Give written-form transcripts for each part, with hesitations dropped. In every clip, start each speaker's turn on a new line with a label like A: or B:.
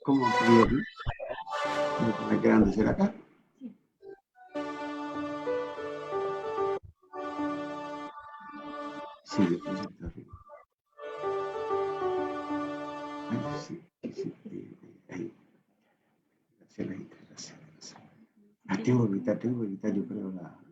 A: ¿Cómo puedo me quedan de ser acá? Sí, yo puse esto arriba. Ay, sí, ahí. Gracias. Tengo que evitar, yo creo, la.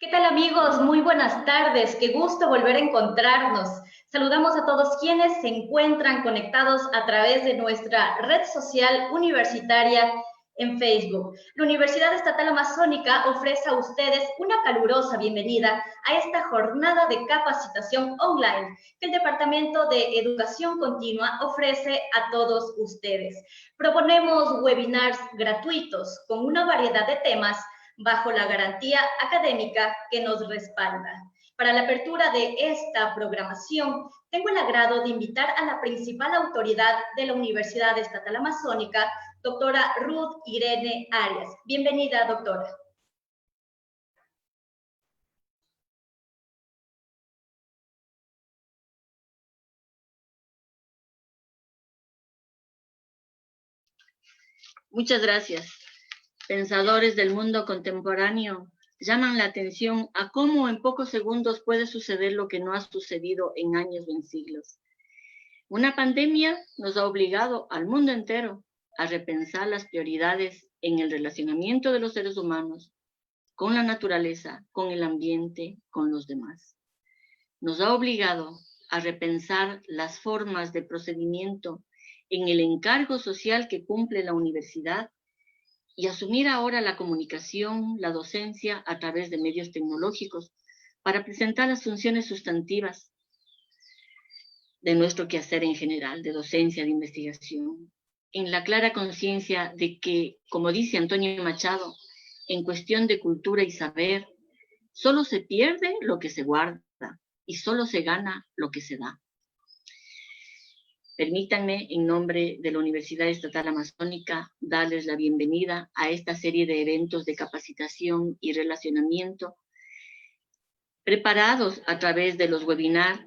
B: ¿Qué tal amigos? Muy buenas tardes, qué gusto volver a encontrarnos. Saludamos a todos quienes se encuentran conectados a través de nuestra red social universitaria en Facebook. La Universidad Estatal Amazónica ofrece a ustedes una calurosa bienvenida a esta jornada de capacitación online que el Departamento de Educación Continua ofrece a todos ustedes. Proponemos webinars gratuitos con una variedad de temas bajo la garantía académica que nos respalda. Para la apertura de esta programación, tengo el agrado de invitar a la principal autoridad de la Universidad Estatal Amazónica, doctora Ruth Irene Arias. Bienvenida, doctora.
C: Muchas gracias. Pensadores del mundo contemporáneo llaman la atención a cómo en pocos segundos puede suceder lo que no ha sucedido en años o en siglos. Una pandemia nos ha obligado al mundo entero a repensar las prioridades en el relacionamiento de los seres humanos con la naturaleza, con el ambiente, con los demás. Nos ha obligado a repensar las formas de procedimiento en el encargo social que cumple la universidad y asumir ahora la comunicación, la docencia a través de medios tecnológicos para presentar las funciones sustantivas de nuestro quehacer en general, de docencia, de investigación, en la clara conciencia de que, como dice Antonio Machado, en cuestión de cultura y saber, solo se pierde lo que se guarda y solo se gana lo que se da. Permítanme, en nombre de la Universidad Estatal Amazónica, darles la bienvenida a esta serie de eventos de capacitación y relacionamiento preparados a través de los webinars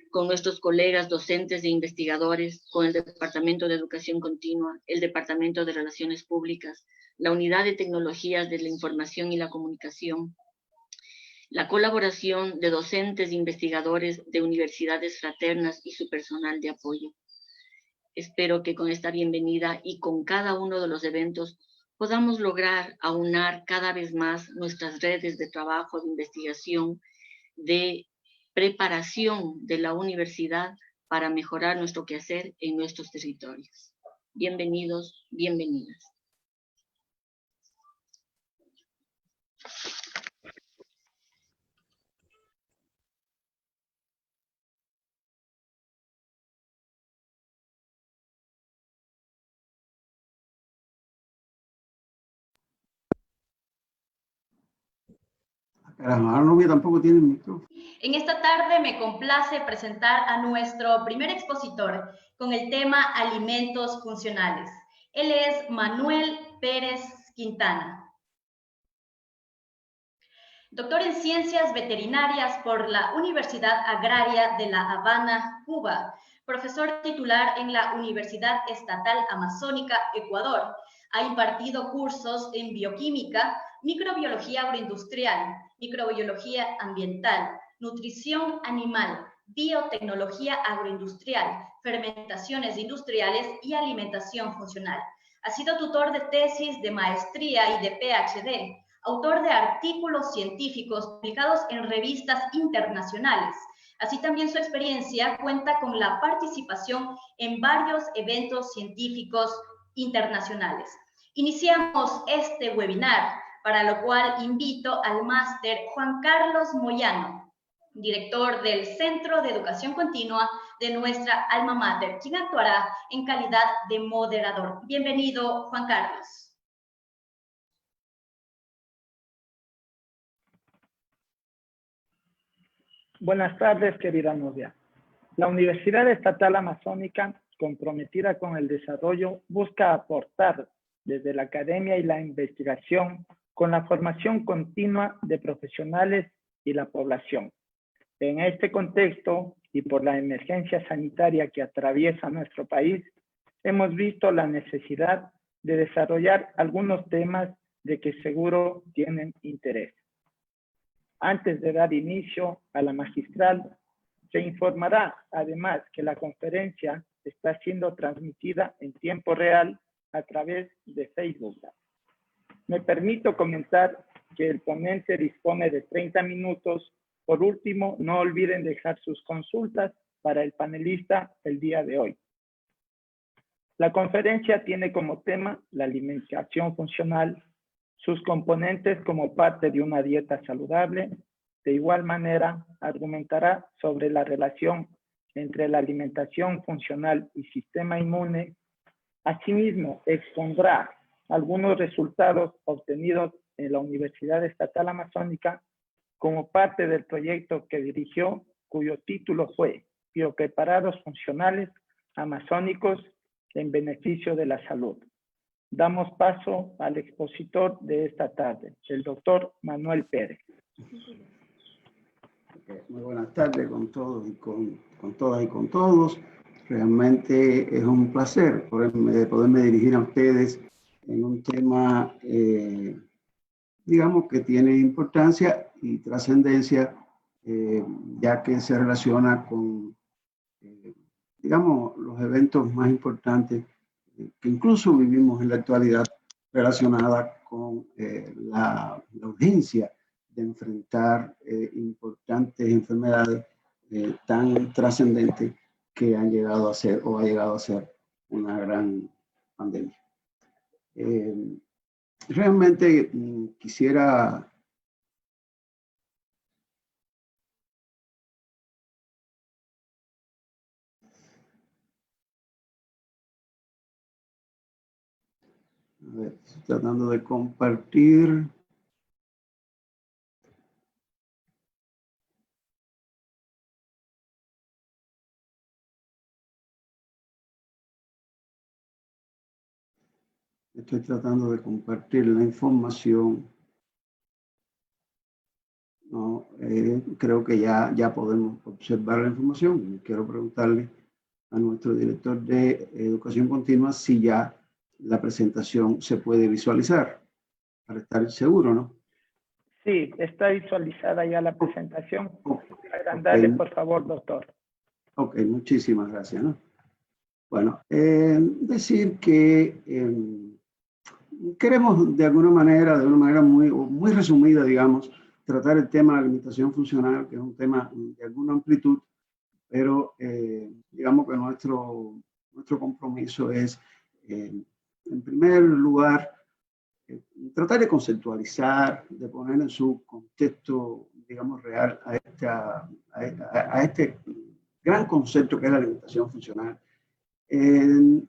C: con nuestros colegas docentes e investigadores, con el Departamento de Educación Continua, el Departamento de Relaciones Públicas, la Unidad de Tecnologías de la Información y la Comunicación, la colaboración de docentes e investigadores de universidades fraternas y su personal de apoyo. Espero que con esta bienvenida y con cada uno de los eventos podamos lograr aunar cada vez más nuestras redes de trabajo, de investigación, de preparación de la universidad para mejorar nuestro quehacer en nuestros territorios. Bienvenidos, bienvenidas.
A: Caramba, Arnovia tampoco tiene micrófono.
B: En esta tarde me complace presentar a nuestro primer expositor con el tema alimentos funcionales. Él es Manuel Pérez Quintana. Doctor en Ciencias Veterinarias por la Universidad Agraria de La Habana, Cuba. Profesor titular en la Universidad Estatal Amazónica, Ecuador. Ha impartido cursos en bioquímica, microbiología agroindustrial, microbiología ambiental, nutrición animal, biotecnología agroindustrial, fermentaciones industriales y alimentación funcional. Ha sido tutor de tesis de maestría y de PhD, autor de artículos científicos publicados en revistas internacionales. Así también su experiencia cuenta con la participación en varios eventos científicos internacionales. Iniciamos este webinar, para lo cual invito al máster Juan Carlos Moyano, director del Centro de Educación Continua de nuestra alma mater, quien actuará en calidad de moderador. Bienvenido, Juan Carlos.
D: Buenas tardes, querida novia. La Universidad Estatal Amazónica, comprometida con el desarrollo, busca aportar desde la academia y la investigación con la formación continua de profesionales y la población. En este contexto y por la emergencia sanitaria que atraviesa nuestro país, hemos visto la necesidad de desarrollar algunos temas de que seguro tienen interés. Antes de dar inicio a la magistral, se informará además que la conferencia está siendo transmitida en tiempo real a través de Facebook. Me permito comentar que el ponente dispone de 30 minutos. Por último, no olviden dejar sus consultas para el panelista el día de hoy. La conferencia tiene como tema la alimentación funcional, sus componentes como parte de una dieta saludable. De igual manera, argumentará sobre la relación entre la alimentación funcional y sistema inmune. Asimismo, expondrá algunos resultados obtenidos en la Universidad Estatal Amazónica como parte del proyecto que dirigió, cuyo título fue Biopreparados Funcionales Amazónicos en Beneficio de la Salud. Damos paso al expositor de esta tarde, el doctor Manuel Pérez.
A: Muy buenas tardes con todos y con todas y con todos. Realmente es un placer poderme dirigir a ustedes en un tema, digamos, que tiene importancia y trascendencia, ya que se relaciona con, digamos, los eventos más importantes que incluso vivimos en la actualidad, relacionada con la urgencia de enfrentar importantes enfermedades tan trascendentes que han llegado a ser o ha llegado a ser una gran pandemia. Realmente quisiera estoy tratando de compartir. Estoy tratando de compartir la información. No, creo que ya podemos observar la información. Quiero preguntarle a nuestro director de Educación Continua si ya la presentación se puede visualizar, para estar seguro, ¿no?
D: Sí, está visualizada ya la presentación.
A: Okay.
D: Agrandarle, por favor, doctor.
A: Ok, muchísimas gracias, ¿no? Bueno, decir que queremos de una manera muy resumida, digamos, tratar el tema de la alimentación funcional, que es un tema de alguna amplitud, pero digamos que nuestro compromiso es, en primer lugar, tratar de conceptualizar, de poner en su contexto, digamos, real a este gran concepto que es la alimentación funcional.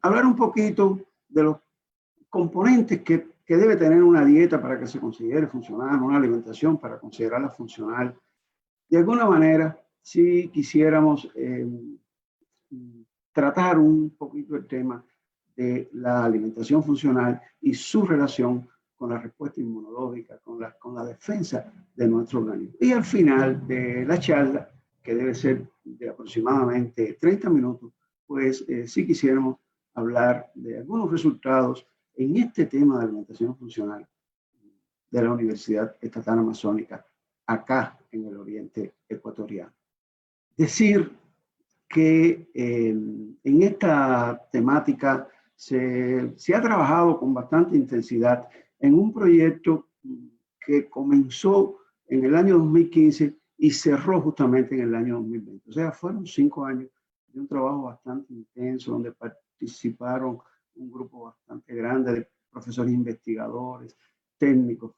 A: Hablar un poquito de los componentes que debe tener una dieta para que se considere funcional, una alimentación para considerarla funcional. De alguna manera, si quisiéramos tratar un poquito el tema de la alimentación funcional y su relación con la respuesta inmunológica, con la defensa de nuestro organismo. Y al final de la charla, que debe ser de aproximadamente 30 minutos, pues si quisiéramos hablar de algunos resultados en este tema de alimentación funcional de la Universidad Estatal Amazónica, acá en el oriente ecuatoriano. Decir que en esta temática se ha trabajado con bastante intensidad en un proyecto que comenzó en el año 2015 y cerró justamente en el año 2020. O sea, fueron 5 años de un trabajo bastante intenso donde participaron un grupo bastante grande de profesores investigadores, técnicos,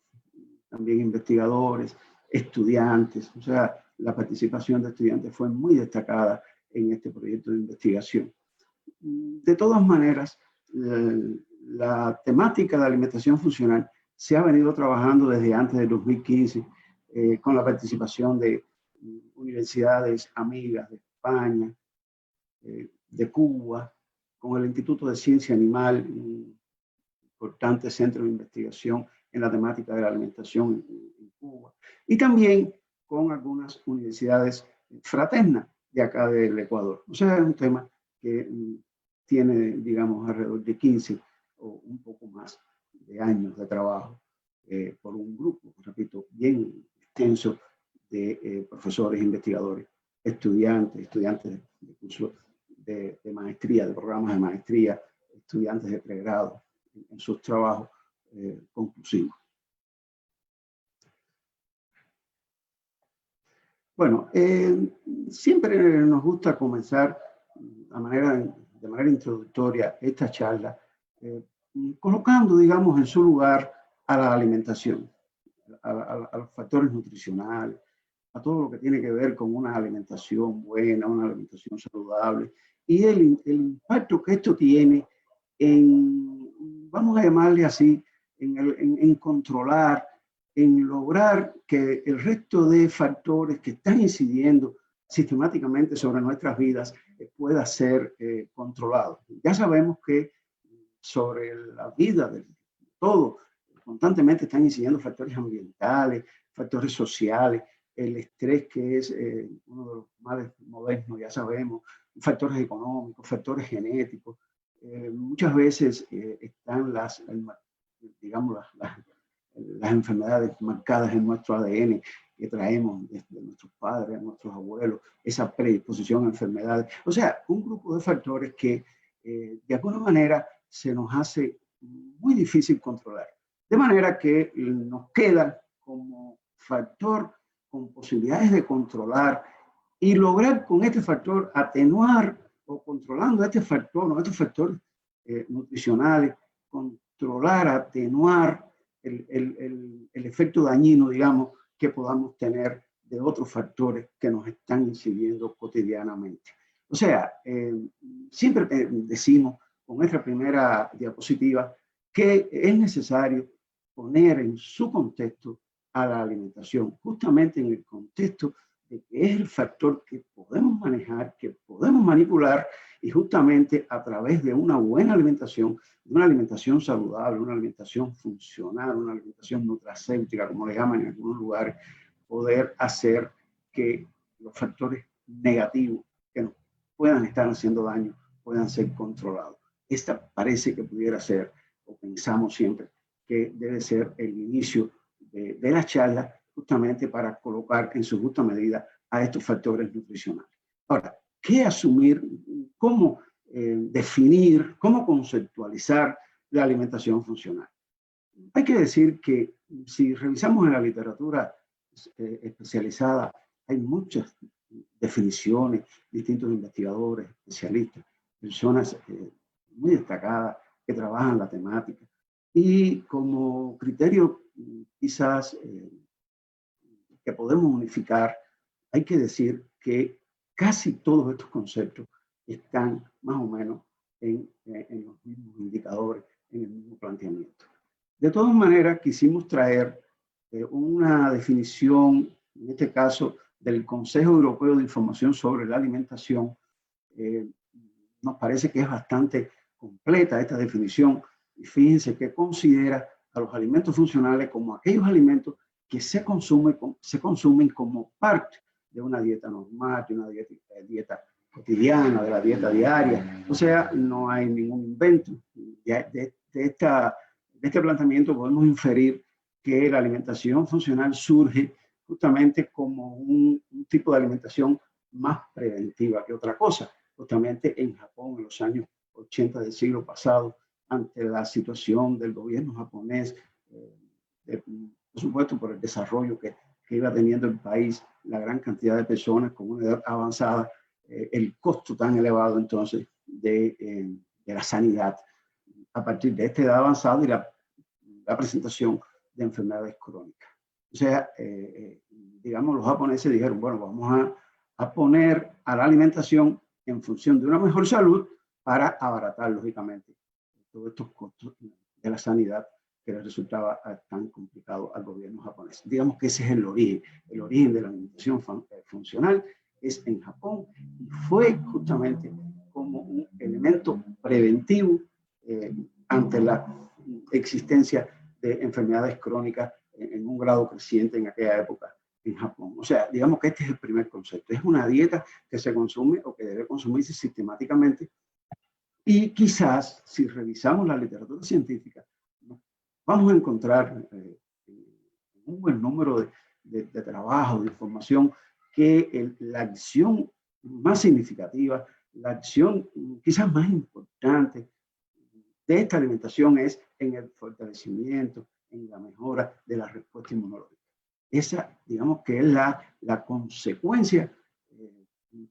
A: también investigadores, estudiantes. O sea, la participación de estudiantes fue muy destacada en este proyecto de investigación. De todas maneras, la temática de alimentación funcional se ha venido trabajando desde antes del 2015 con la participación de universidades amigas de España, de Cuba, con el Instituto de Ciencia Animal, un importante centro de investigación en la temática de la alimentación en Cuba, y también con algunas universidades fraternas de acá del Ecuador. O sea, es un tema que tiene, digamos, alrededor de 15 o un poco más de años de trabajo por un grupo, repito, bien extenso de profesores, investigadores, estudiantes de cursos de maestría, de programas de maestría, estudiantes de pregrado en sus trabajos conclusivos. Bueno, siempre nos gusta comenzar de manera introductoria esta charla colocando, digamos, en su lugar a la alimentación, a los factores nutricionales, a todo lo que tiene que ver con una alimentación buena, una alimentación saludable, y el impacto que esto tiene en, vamos a llamarle así, en controlar, en lograr que el resto de factores que están incidiendo sistemáticamente sobre nuestras vidas pueda ser controlado. Ya sabemos que sobre la vida de todo, constantemente están incidiendo factores ambientales, factores sociales, el estrés, que es uno de los males modernos, ya sabemos, factores económicos, factores genéticos. Muchas veces están las enfermedades marcadas en nuestro ADN que traemos desde nuestros padres, nuestros abuelos, esa predisposición a enfermedades. O sea, un grupo de factores que de alguna manera se nos hace muy difícil controlar. De manera que nos queda como factor con posibilidades de controlar y lograr con este factor atenuar o controlando este factor, ¿no? Estos factores nutricionales, controlar, atenuar el efecto dañino, digamos, que podamos tener de otros factores que nos están incidiendo cotidianamente. O sea, siempre decimos con esta primera diapositiva que es necesario poner en su contexto a la alimentación, justamente en el contexto de que es el factor que podemos manejar, que podemos manipular, y justamente a través de una buena alimentación, de una alimentación saludable, una alimentación funcional, una alimentación nutracéutica, como le llaman en algunos lugares, poder hacer que los factores negativos que nos puedan estar haciendo daño puedan ser controlados. Esta parece que pudiera ser, o pensamos siempre, que debe ser el inicio de la charla, justamente para colocar en su justa medida a estos factores nutricionales. Ahora, ¿qué asumir? ¿Cómo definir? ¿Cómo conceptualizar la alimentación funcional? Hay que decir que si revisamos en la literatura especializada, hay muchas definiciones, distintos investigadores, especialistas, personas muy destacadas que trabajan la temática. Y como criterio quizás que podemos unificar, hay que decir que casi todos estos conceptos están más o menos en los mismos indicadores, en el mismo planteamiento. De todas maneras, quisimos traer una definición, en este caso, del Consejo Europeo de Información sobre la Alimentación. Nos parece que es bastante completa esta definición, y fíjense que considera a los alimentos funcionales como aquellos alimentos que se consumen como parte de una dieta normal, de una dieta cotidiana, de la dieta diaria. O sea, no hay ningún invento. De este planteamiento podemos inferir que la alimentación funcional surge justamente como un tipo de alimentación más preventiva que otra cosa. Justamente en Japón, en los años 80 del siglo pasado, ante la situación del gobierno japonés, por supuesto por el desarrollo que iba teniendo el país, la gran cantidad de personas con una edad avanzada, el costo tan elevado entonces de la sanidad a partir de esta edad avanzada y la presentación de enfermedades crónicas. O sea, digamos, los japoneses dijeron, bueno, vamos a poner a la alimentación en función de una mejor salud para abaratar, lógicamente, todos estos costos de la sanidad que les resultaba tan complicado al gobierno japonés. Digamos que ese es el origen de la alimentación funcional es en Japón, y fue justamente como un elemento preventivo ante la existencia de enfermedades crónicas en un grado creciente en aquella época en Japón. O sea, digamos que este es el primer concepto. Es una dieta que se consume o que debe consumirse sistemáticamente, y quizás si revisamos la literatura científica, vamos a encontrar un buen número de trabajos, de información, que la acción más significativa, la acción quizás más importante de esta alimentación es en el fortalecimiento, en la mejora de la respuesta inmunológica. Esa, digamos que es la consecuencia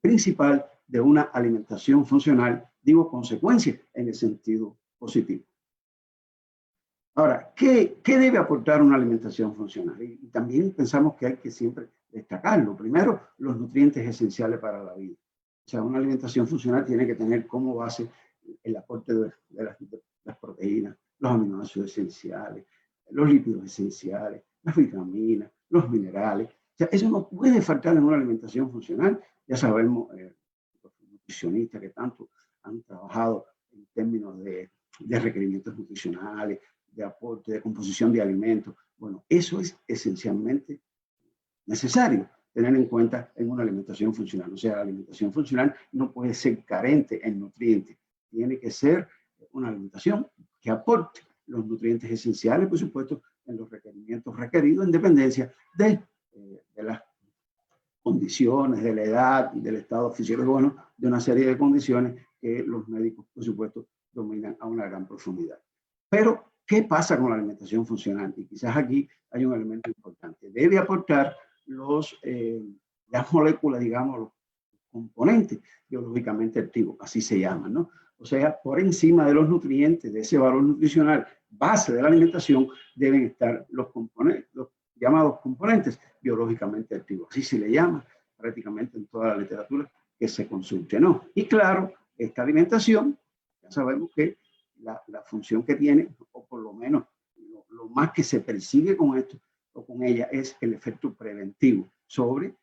A: principal de una alimentación funcional. Digo consecuencia en el sentido positivo. Ahora, ¿qué debe aportar una alimentación funcional? Y también pensamos que hay que siempre destacarlo. Primero, los nutrientes esenciales para la vida. O sea, una alimentación funcional tiene que tener como base el aporte de las proteínas, los aminoácidos esenciales, los lípidos esenciales, las vitaminas, los minerales. O sea, eso no puede faltar en una alimentación funcional. Ya sabemos, los nutricionistas que tanto han trabajado en términos de requerimientos nutricionales, de aporte, de composición de alimentos. Bueno, eso es esencialmente necesario tener en cuenta en una alimentación funcional. O sea, la alimentación funcional no puede ser carente en nutrientes. Tiene que ser una alimentación que aporte los nutrientes esenciales, por supuesto, en los requerimientos requeridos en dependencia de las condiciones, de la edad, del estado fisiológico, bueno, de una serie de condiciones que los médicos, por supuesto, dominan a una gran profundidad. Pero, ¿qué pasa con la alimentación funcional? Y quizás aquí hay un elemento importante. Debe aportar las moléculas, digamos, los componentes biológicamente activos, así se llaman, ¿no? O sea, por encima de los nutrientes, de ese valor nutricional base de la alimentación, deben estar los componentes, los llamados componentes biológicamente activos. Así se le llama prácticamente en toda la literatura que se consulte, ¿no? Y claro, esta alimentación, ya sabemos que la función que tiene, o por lo menos lo más que se persigue con esto o con ella, es el efecto preventivo sobre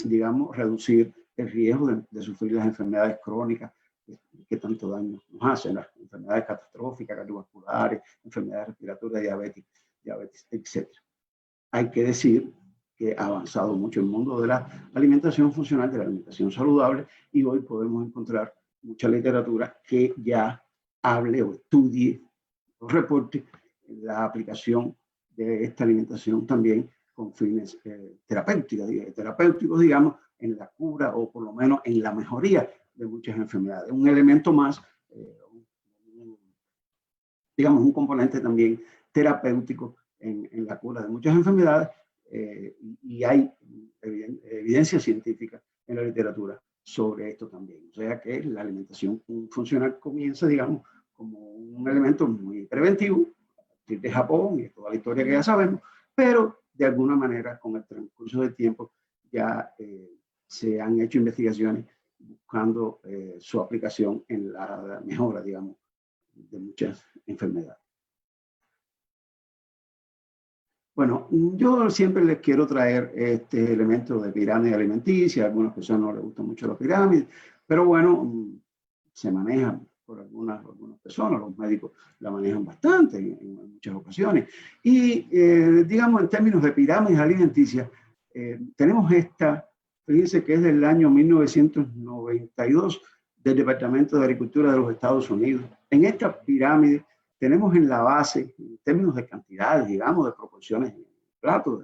A: digamos, reducir el riesgo de sufrir las enfermedades crónicas que tanto daño nos hacen, las enfermedades catastróficas, cardiovasculares, enfermedades respiratorias, diabetes, etc. Hay que decir que ha avanzado mucho el mundo de la alimentación funcional, de la alimentación saludable, y hoy podemos encontrar mucha literatura que ya hable o estudie o reporte la aplicación de esta alimentación también con fines terapéuticos, digamos, en la cura o por lo menos en la mejoría de muchas enfermedades. Un elemento más, digamos, un componente también terapéutico en la cura de muchas enfermedades, y hay evidencia científica en la literatura sobre esto también. O sea que la alimentación funcional comienza, digamos, como un elemento muy preventivo, a partir de Japón y toda la historia que ya sabemos, pero de alguna manera con el transcurso del tiempo ya se han hecho investigaciones buscando su aplicación en la mejora, digamos, de muchas enfermedades. Bueno, yo siempre les quiero traer este elemento de pirámide alimenticia. A algunas personas no les gusta mucho la pirámide, pero bueno, se maneja por algunas personas, los médicos la manejan bastante en muchas ocasiones. Y digamos, en términos de pirámides alimenticias, tenemos esta, fíjense que es del año 1992 del Departamento de Agricultura de los Estados Unidos. En esta pirámide tenemos en la base, en términos de cantidades, digamos, de proporciones en el plato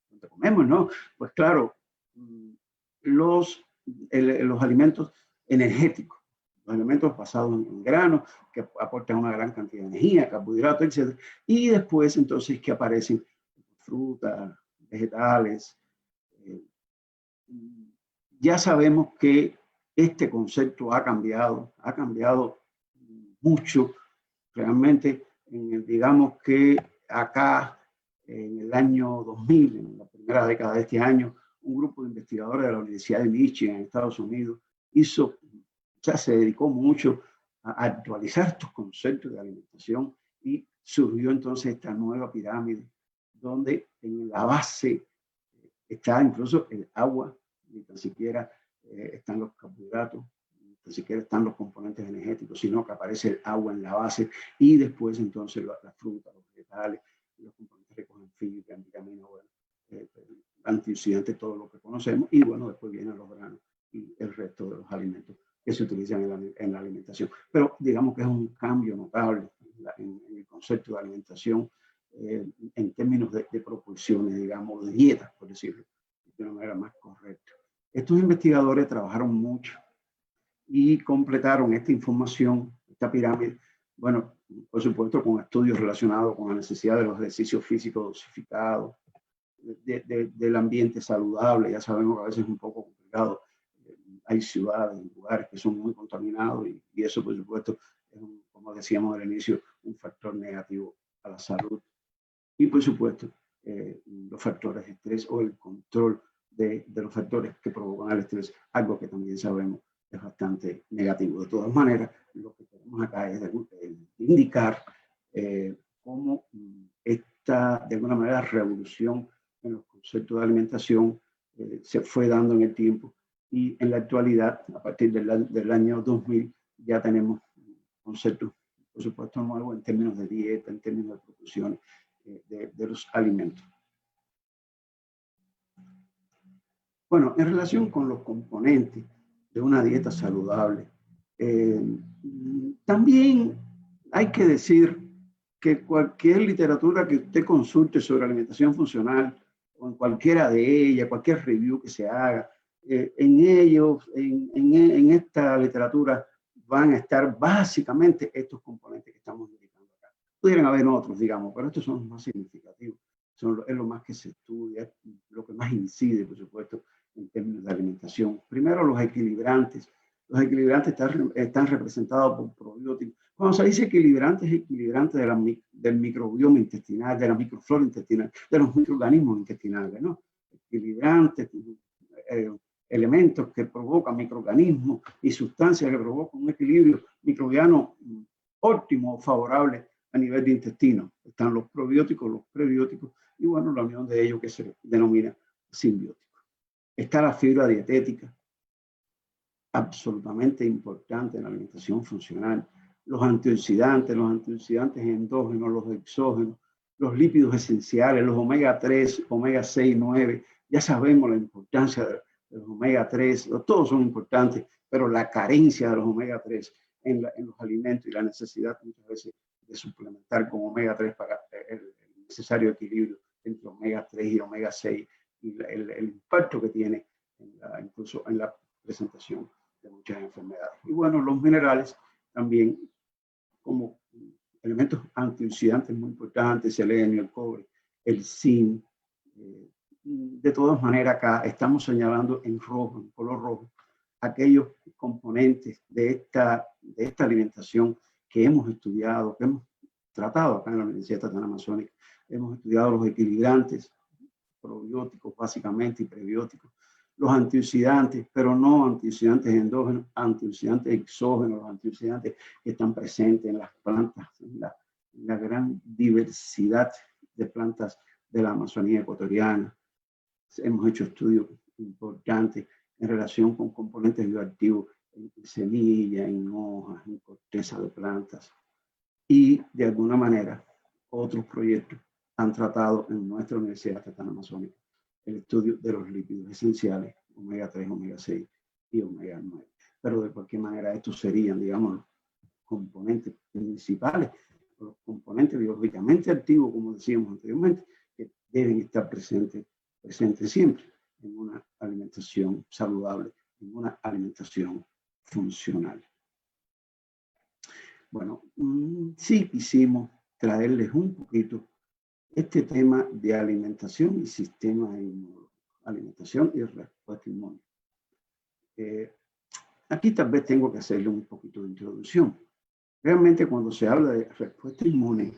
A: donde comemos, ¿no? Pues claro, los alimentos energéticos, los alimentos basados en granos, que aportan una gran cantidad de energía, carbohidratos, etc. Y después, entonces, que aparecen frutas, vegetales. Ya sabemos que este concepto ha cambiado mucho. Realmente, digamos que acá, en el año 2000, en la primera década de este año, un grupo de investigadores de la Universidad de Michigan, en Estados Unidos, se dedicó mucho a actualizar estos conceptos de alimentación y surgió entonces esta nueva pirámide, donde en la base está incluso el agua, ni tan siquiera están los carbohidratos, ni siquiera están los componentes energéticos, sino que aparece el agua en la base y después entonces las frutas, los vegetales, los componentes ricos en fibra, en vitaminas, bueno, antioxidantes, todo lo que conocemos, y bueno, después vienen los granos y el resto de los alimentos que se utilizan en la alimentación. Pero digamos que es un cambio notable en el concepto de alimentación en términos de proporciones, digamos, de dietas, por decirlo de una manera más correcta. Estos investigadores trabajaron mucho y completaron esta información, esta pirámide, bueno, por supuesto con estudios relacionados con la necesidad de los ejercicios físicos dosificados, del ambiente saludable. Ya sabemos que a veces es un poco complicado. Hay ciudades, lugares que son muy contaminados y eso, por supuesto, es como decíamos al inicio, un factor negativo a la salud. Y, por supuesto, los factores de estrés o el control de los factores que provocan el estrés, algo que también sabemos es bastante negativo. De todas maneras, lo que tenemos acá es indicar cómo esta, de alguna manera, revolución en los conceptos de alimentación se fue dando en el tiempo y en la actualidad, a partir del año 2000, ya tenemos conceptos, por supuesto, nuevos en términos de dieta, en términos de proporciones de los alimentos. Bueno, en relación con los componentes de una dieta saludable, también hay que decir que cualquier literatura que usted consulte sobre alimentación funcional, o en cualquiera de ellas, cualquier review que se haga, en esta literatura van a estar básicamente estos componentes que estamos indicando acá. Pudieran haber otros, digamos, pero estos son los más significativos. Es lo más que se estudia, lo que más incide, por supuesto, en términos de alimentación. Primero, los equilibrantes. Los equilibrantes están representados por probióticos. Cuando se dice equilibrante, es equilibrante del microbioma intestinal, de la microflora intestinal, de los microorganismos intestinales, ¿no? Equilibrantes, elementos que provocan microorganismos y sustancias que provocan un equilibrio microbiano óptimo o favorable a nivel de intestino. Están los probióticos, los prebióticos y, bueno, la unión de ellos que se denomina simbiótico. Está la fibra dietética, absolutamente importante en la alimentación funcional. Los antioxidantes endógenos, los exógenos, los lípidos esenciales, los omega 3, omega 6, 9. Ya sabemos la importancia de los omega 3, todos son importantes, pero la carencia de los omega 3 en los alimentos y la necesidad muchas veces de suplementar con omega 3 para el necesario equilibrio entre omega 3 y omega 6 y el impacto que tiene incluso en la presentación de muchas enfermedades. Y bueno, los minerales también como elementos antioxidantes muy importantes, selenio, el cobre, el zinc, de todas maneras acá estamos señalando en rojo, en color rojo, aquellos componentes de esta alimentación que hemos estudiado, que hemos tratado acá en la Universidad Estatal Amazónica. Hemos estudiado los equilibrantes, probióticos básicamente y prebióticos, los antioxidantes, pero no antioxidantes endógenos, antioxidantes exógenos, los antioxidantes que están presentes en las plantas, en la gran diversidad de plantas de la Amazonía ecuatoriana. Hemos hecho estudios importantes en relación con componentes bioactivos en semillas, en hojas, en corteza de plantas. Y de alguna manera, otros proyectos han tratado en nuestra Universidad Estatal Amazónica el estudio de los lípidos esenciales, omega 3, omega 6 y omega 9. Pero de cualquier manera, estos serían, digamos, los componentes principales, los componentes biológicamente activos, como decíamos anteriormente, que deben estar presentes siempre en una alimentación saludable, en una alimentación funcional. Bueno, sí quisimos traerles un poquito este tema de alimentación y sistema inmunológico, alimentación y respuesta inmune. Aquí tal vez tengo que hacerle un poquito de introducción. Realmente cuando se habla de respuesta inmune,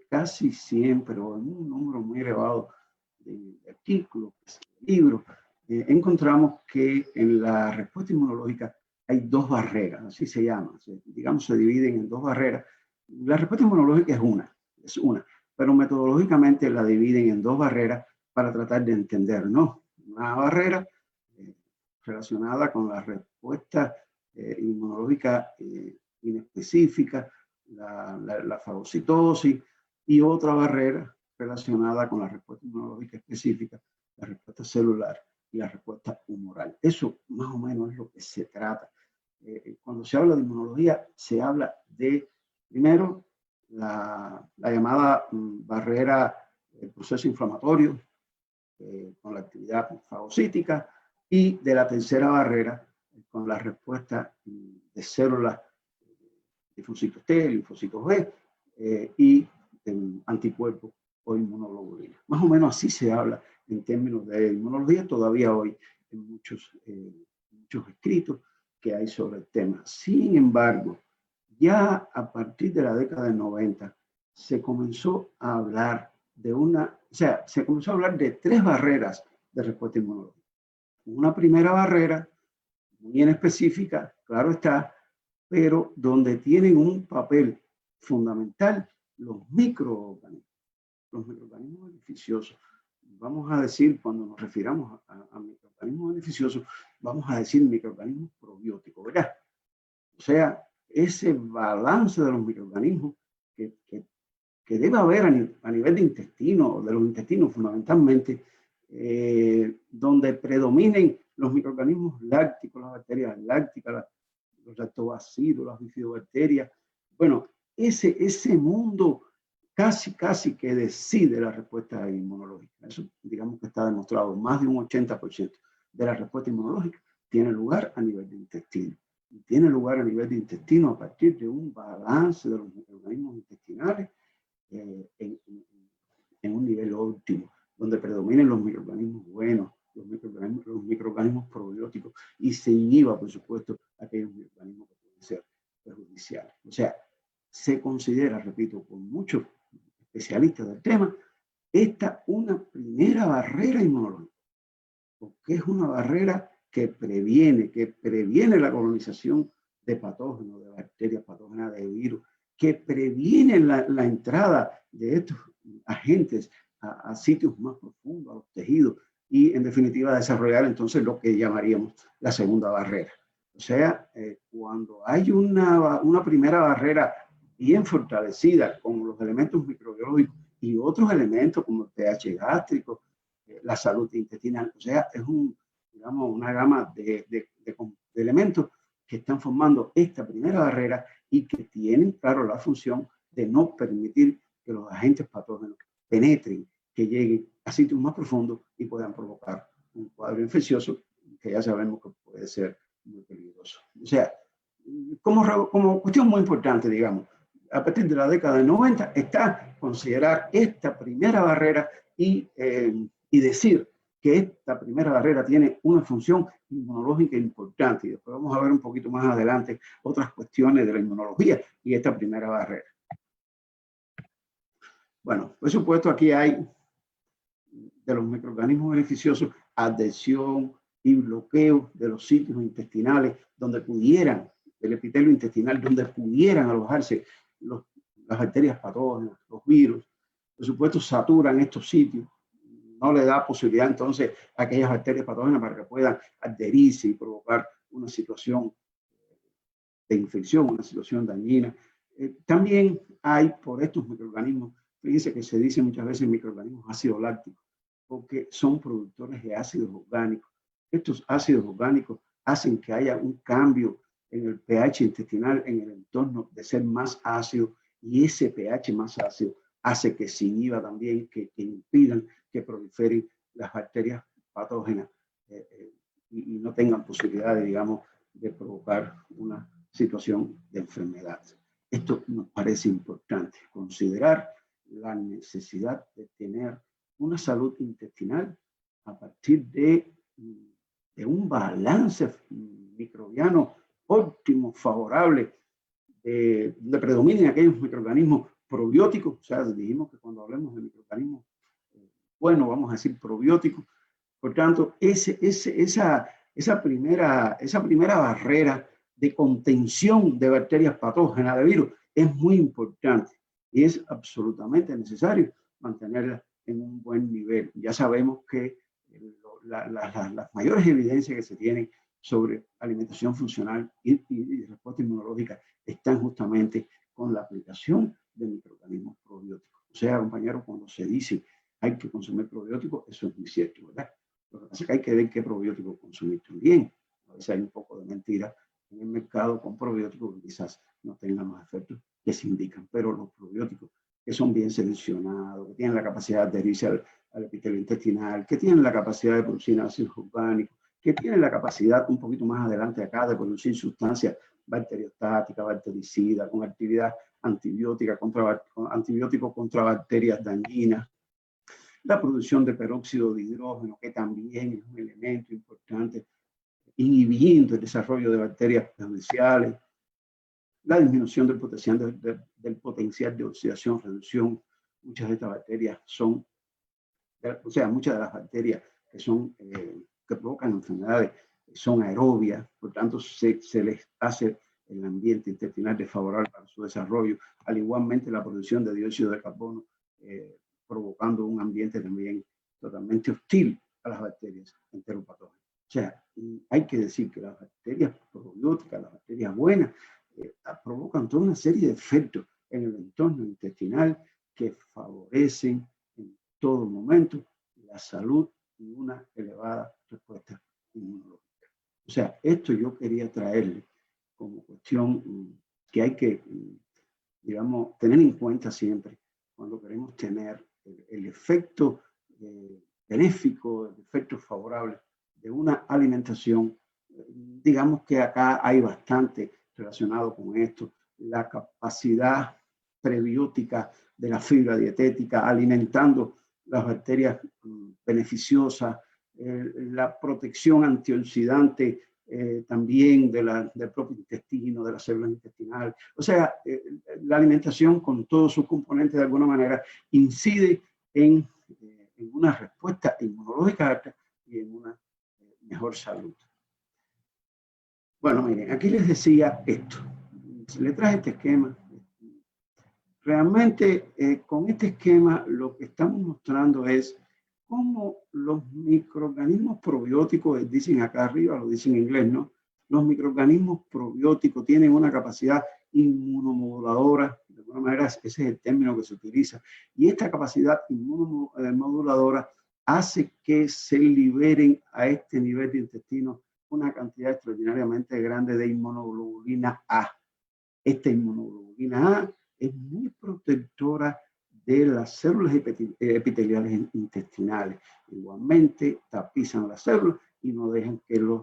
A: casi siempre, o en un número muy elevado de artículos, libros, encontramos que en la respuesta inmunológica hay dos barreras, así se llama, digamos se dividen en dos barreras. La respuesta inmunológica es una, pero metodológicamente la dividen en dos barreras para tratar de entender, ¿no? Una barrera relacionada con la respuesta inmunológica inespecífica, la fagocitosis, y otra barrera relacionada con la respuesta inmunológica específica, la respuesta celular y la respuesta humoral. Eso más o menos es lo que se trata. Cuando se habla de inmunología, se habla de, primero, la llamada barrera del proceso inflamatorio, con la actividad fagocítica, y de la tercera barrera, con la respuesta de células linfocitos T, linfocitos B, y anticuerpos o inmunoglobulina. Más o menos así se habla en términos de inmunología todavía hoy en muchos escritos que hay sobre el tema. Sin embargo, ya a partir de la década del 90 se comenzó a hablar se comenzó a hablar de tres barreras de respuesta inmunológica. Una primera barrera, muy específica, claro está, pero donde tienen un papel fundamental los microorganismos beneficiosos. Vamos a decir, cuando nos refiramos a microorganismos beneficiosos, vamos a decir microorganismos probióticos, ¿verdad? O sea, ese balance de los microorganismos que debe haber a nivel de intestino, de los intestinos fundamentalmente, donde predominen los microorganismos lácticos, las bacterias lácticas, los lactobacilos, las bifidobacterias. Bueno, ese mundo casi que decide la respuesta inmunológica. Eso, digamos que está demostrado. Más de un 80% de la respuesta inmunológica tiene lugar a nivel de intestino. Y tiene lugar a nivel de intestino a partir de un balance de los microorganismos intestinales en un nivel óptimo, donde predominen los microorganismos buenos, los microorganismos probióticos, y se inhiba, por supuesto, aquellos microorganismos que pueden ser perjudiciales. O sea, se considera, repito, por muchos especialistas del tema, esta una primera barrera inmunológica, porque es una barrera que previene la colonización de patógenos, de bacterias patógenas, de virus, que previene la entrada de estos agentes a sitios más profundos, a los tejidos, y en definitiva desarrollar entonces lo que llamaríamos la segunda barrera. O sea, cuando hay una primera barrera bien fortalecida con los elementos microbiológicos y otros elementos como el pH gástrico, la salud intestinal, o sea, es una gama de elementos que están formando esta primera barrera y que tienen, claro, la función de no permitir que los agentes patógenos penetren, que lleguen a sitios más profundos y puedan provocar un cuadro infeccioso que ya sabemos que puede ser muy peligroso. O sea, como cuestión muy importante, digamos, a partir de la década de 90 está considerar esta primera barrera y y decir que esta primera barrera tiene una función inmunológica importante. Y después vamos a ver un poquito más adelante otras cuestiones de la inmunología y esta primera barrera. Bueno, por supuesto, aquí hay de los microorganismos beneficiosos adhesión y bloqueo de los sitios intestinales donde pudieran, el epitelio intestinal, donde pudieran alojarse las bacterias patógenas, los virus. Por supuesto, saturan estos sitios, no le da posibilidad entonces a aquellas bacterias patógenas para que puedan adherirse y provocar una situación de infección, una situación dañina. También hay por estos microorganismos, fíjense que se dice muchas veces microorganismos ácido lácticos, porque son productores de ácidos orgánicos. Estos ácidos orgánicos hacen que haya un cambio en el pH intestinal, en el entorno de ser más ácido, y ese pH más ácido hace que se inhiba también, que impidan que proliferen las bacterias patógenas y no tengan posibilidades, digamos, de provocar una situación de enfermedad. Esto nos parece importante, considerar la necesidad de tener una salud intestinal a partir de un balance microbiano óptimo, favorable, donde predominen aquellos microorganismos probióticos. O sea, dijimos que cuando hablemos de microorganismos bueno, vamos a decir probióticos. Por tanto, esa primera barrera de contención de bacterias patógenas, de virus, es muy importante y es absolutamente necesario mantenerla en un buen nivel. Ya sabemos que las mayores evidencias que se tienen sobre alimentación funcional y respuesta inmunológica están justamente con la aplicación de microorganismos probióticos. O sea, compañeros, cuando se dice hay que consumir probióticos, eso es muy cierto, ¿verdad? Lo que pasa es que hay que ver qué probióticos consumir también. A veces hay un poco de mentira en el mercado con probióticos que quizás no tengan los efectos que se indican, pero los probióticos que son bien seleccionados, que tienen la capacidad de adherirse al epitelio intestinal, que tienen la capacidad de producir ácidos orgánicos, que tienen la capacidad un poquito más adelante acá de producir sustancias bacteriostáticas, bactericidas, con actividad antibiótica, antibióticos contra bacterias dañinas. La producción de peróxido de hidrógeno, que también es un elemento importante, inhibiendo el desarrollo de bacterias perjudiciales. La disminución del potencial de oxidación, reducción. Muchas de estas bacterias son, o sea, muchas de las bacterias que provocan enfermedades son aerobias, por tanto se les hace el ambiente intestinal desfavorable para su desarrollo, al igualmente la producción de dióxido de carbono, provocando un ambiente también totalmente hostil a las bacterias enteropatógenas. O sea, hay que decir que las bacterias probióticas, las bacterias buenas, provocan toda una serie de efectos en el entorno intestinal que favorecen en todo momento la salud y una elevada respuesta inmunológica. O sea, esto yo quería traerle como cuestión que hay que, digamos, tener en cuenta siempre cuando queremos tener el efecto benéfico, el efecto favorable de una alimentación. Digamos que acá hay bastante relacionado con esto, la capacidad prebiótica de la fibra dietética, alimentando las bacterias beneficiosas, la protección antioxidante también del propio intestino, de las células intestinales. O sea, la alimentación con todos sus componentes de alguna manera incide en una respuesta inmunológica alta y en una mejor salud. Bueno, miren, aquí les decía esto. Les traje este esquema. Realmente, con este esquema, lo que estamos mostrando es cómo los microorganismos probióticos, dicen acá arriba, lo dicen en inglés, ¿no? Los microorganismos probióticos tienen una capacidad inmunomoduladora, de alguna manera ese es el término que se utiliza, y esta capacidad inmunomoduladora hace que se liberen a este nivel de intestino una cantidad extraordinariamente grande de inmunoglobulina A. Esta inmunoglobulina A es muy protectora de las células epiteliales intestinales. Igualmente, tapizan las células y no dejan que las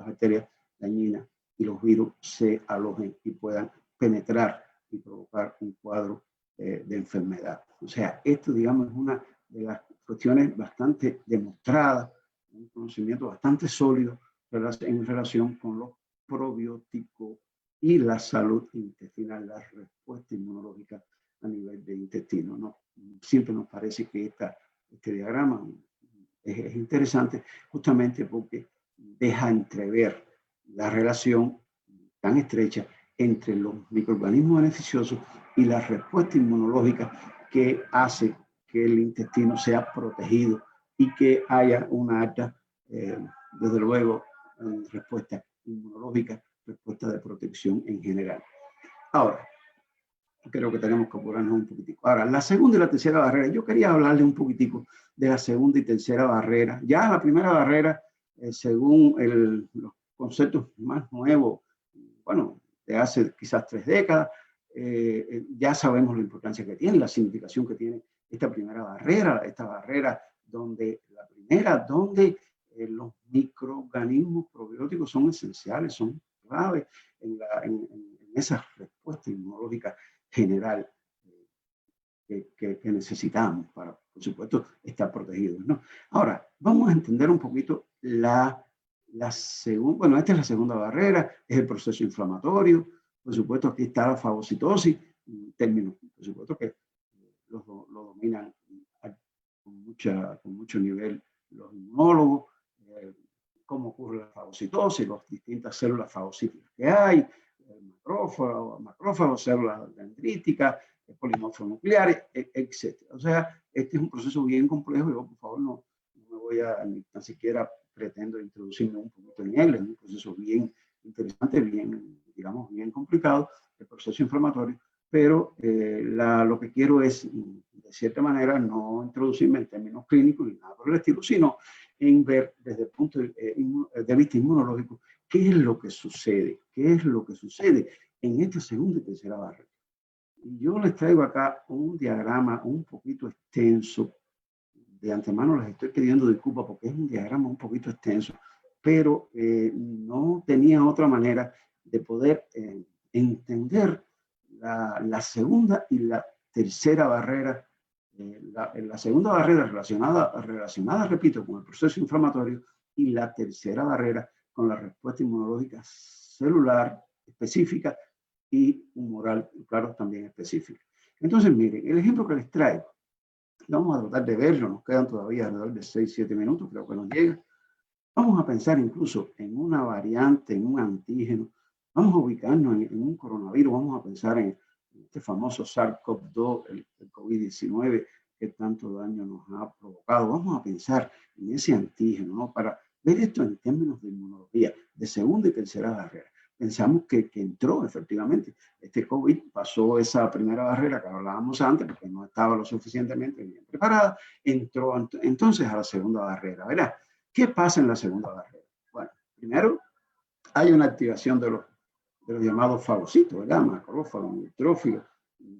A: bacterias dañinas y los virus se alojen y puedan penetrar y provocar un cuadro de enfermedad. O sea, esto, digamos, es una de las cuestiones bastante demostradas, un conocimiento bastante sólido en relación con los probióticos y la salud intestinal, la respuesta inmunológica a nivel de intestino, ¿no? Siempre nos parece que este diagrama es interesante justamente porque deja entrever la relación tan estrecha entre los microorganismos beneficiosos y la respuesta inmunológica que hace que el intestino sea protegido y que haya una alta, desde luego, respuesta inmunológica, respuesta de protección en general. Ahora, creo que tenemos que apurarnos un poquitico. Ahora, la segunda y la tercera barrera. Yo quería hablarle un poquitico de la segunda y tercera barrera. Ya la primera barrera, según los conceptos más nuevos, bueno, de hace quizás 3 décadas, ya sabemos la importancia que tiene, la significación que tiene esta primera barrera, esta barrera donde los microorganismos probióticos son esenciales, son clave en esa respuesta inmunológica general que necesitamos para, por supuesto, estar protegidos, ¿no? Ahora, vamos a entender un poquito la segunda, bueno, esta es la segunda barrera, es el proceso inflamatorio. Por supuesto, aquí está la fagocitosis, términos, por supuesto, que lo dominan con mucho nivel los inmunólogos, cómo ocurre la fagocitosis, las distintas células fagocíticas que hay, macrófagos, células dendríticas, polimorfos nucleares, etc. O sea, este es un proceso bien complejo. Yo, por favor, no me voy a, ni tan siquiera pretendo introducirme un poquito en él. Es un proceso bien interesante, bien, digamos, bien complicado, el proceso inflamatorio, pero lo que quiero es, de cierta manera, no introducirme en términos clínicos ni nada por el estilo, sino en ver desde el punto de vista inmunológico qué es lo que sucede, en esta segunda y tercera barrera. Y yo les traigo acá un diagrama un poquito extenso. De antemano les estoy pidiendo disculpas porque es un diagrama un poquito extenso, pero no tenía otra manera de poder entender la segunda y la tercera barrera. La segunda barrera relacionada, repito, con el proceso inflamatorio, y la tercera barrera con la respuesta inmunológica celular específica y humoral, claro, también específica. Entonces, miren, el ejemplo que les traigo, vamos a tratar de verlo, nos quedan todavía alrededor de 6-7 minutos, creo que nos llega. Vamos a pensar incluso en una variante, en un antígeno, vamos a ubicarnos en un coronavirus, vamos a pensar en este famoso SARS-CoV-2, el COVID-19, que tanto daño nos ha provocado. Vamos a pensar en ese antígeno, ¿no? Para ver esto en términos de inmunología, de segunda y tercera barrera. Pensamos que entró efectivamente. Este COVID pasó esa primera barrera que hablábamos antes, porque no estaba lo suficientemente bien preparada, entró entonces a la segunda barrera. ¿Verdad? ¿Qué pasa en la segunda barrera? Bueno, primero hay una activación de los llamados fagocitos, ¿verdad? Macrófagos, neutrófilos,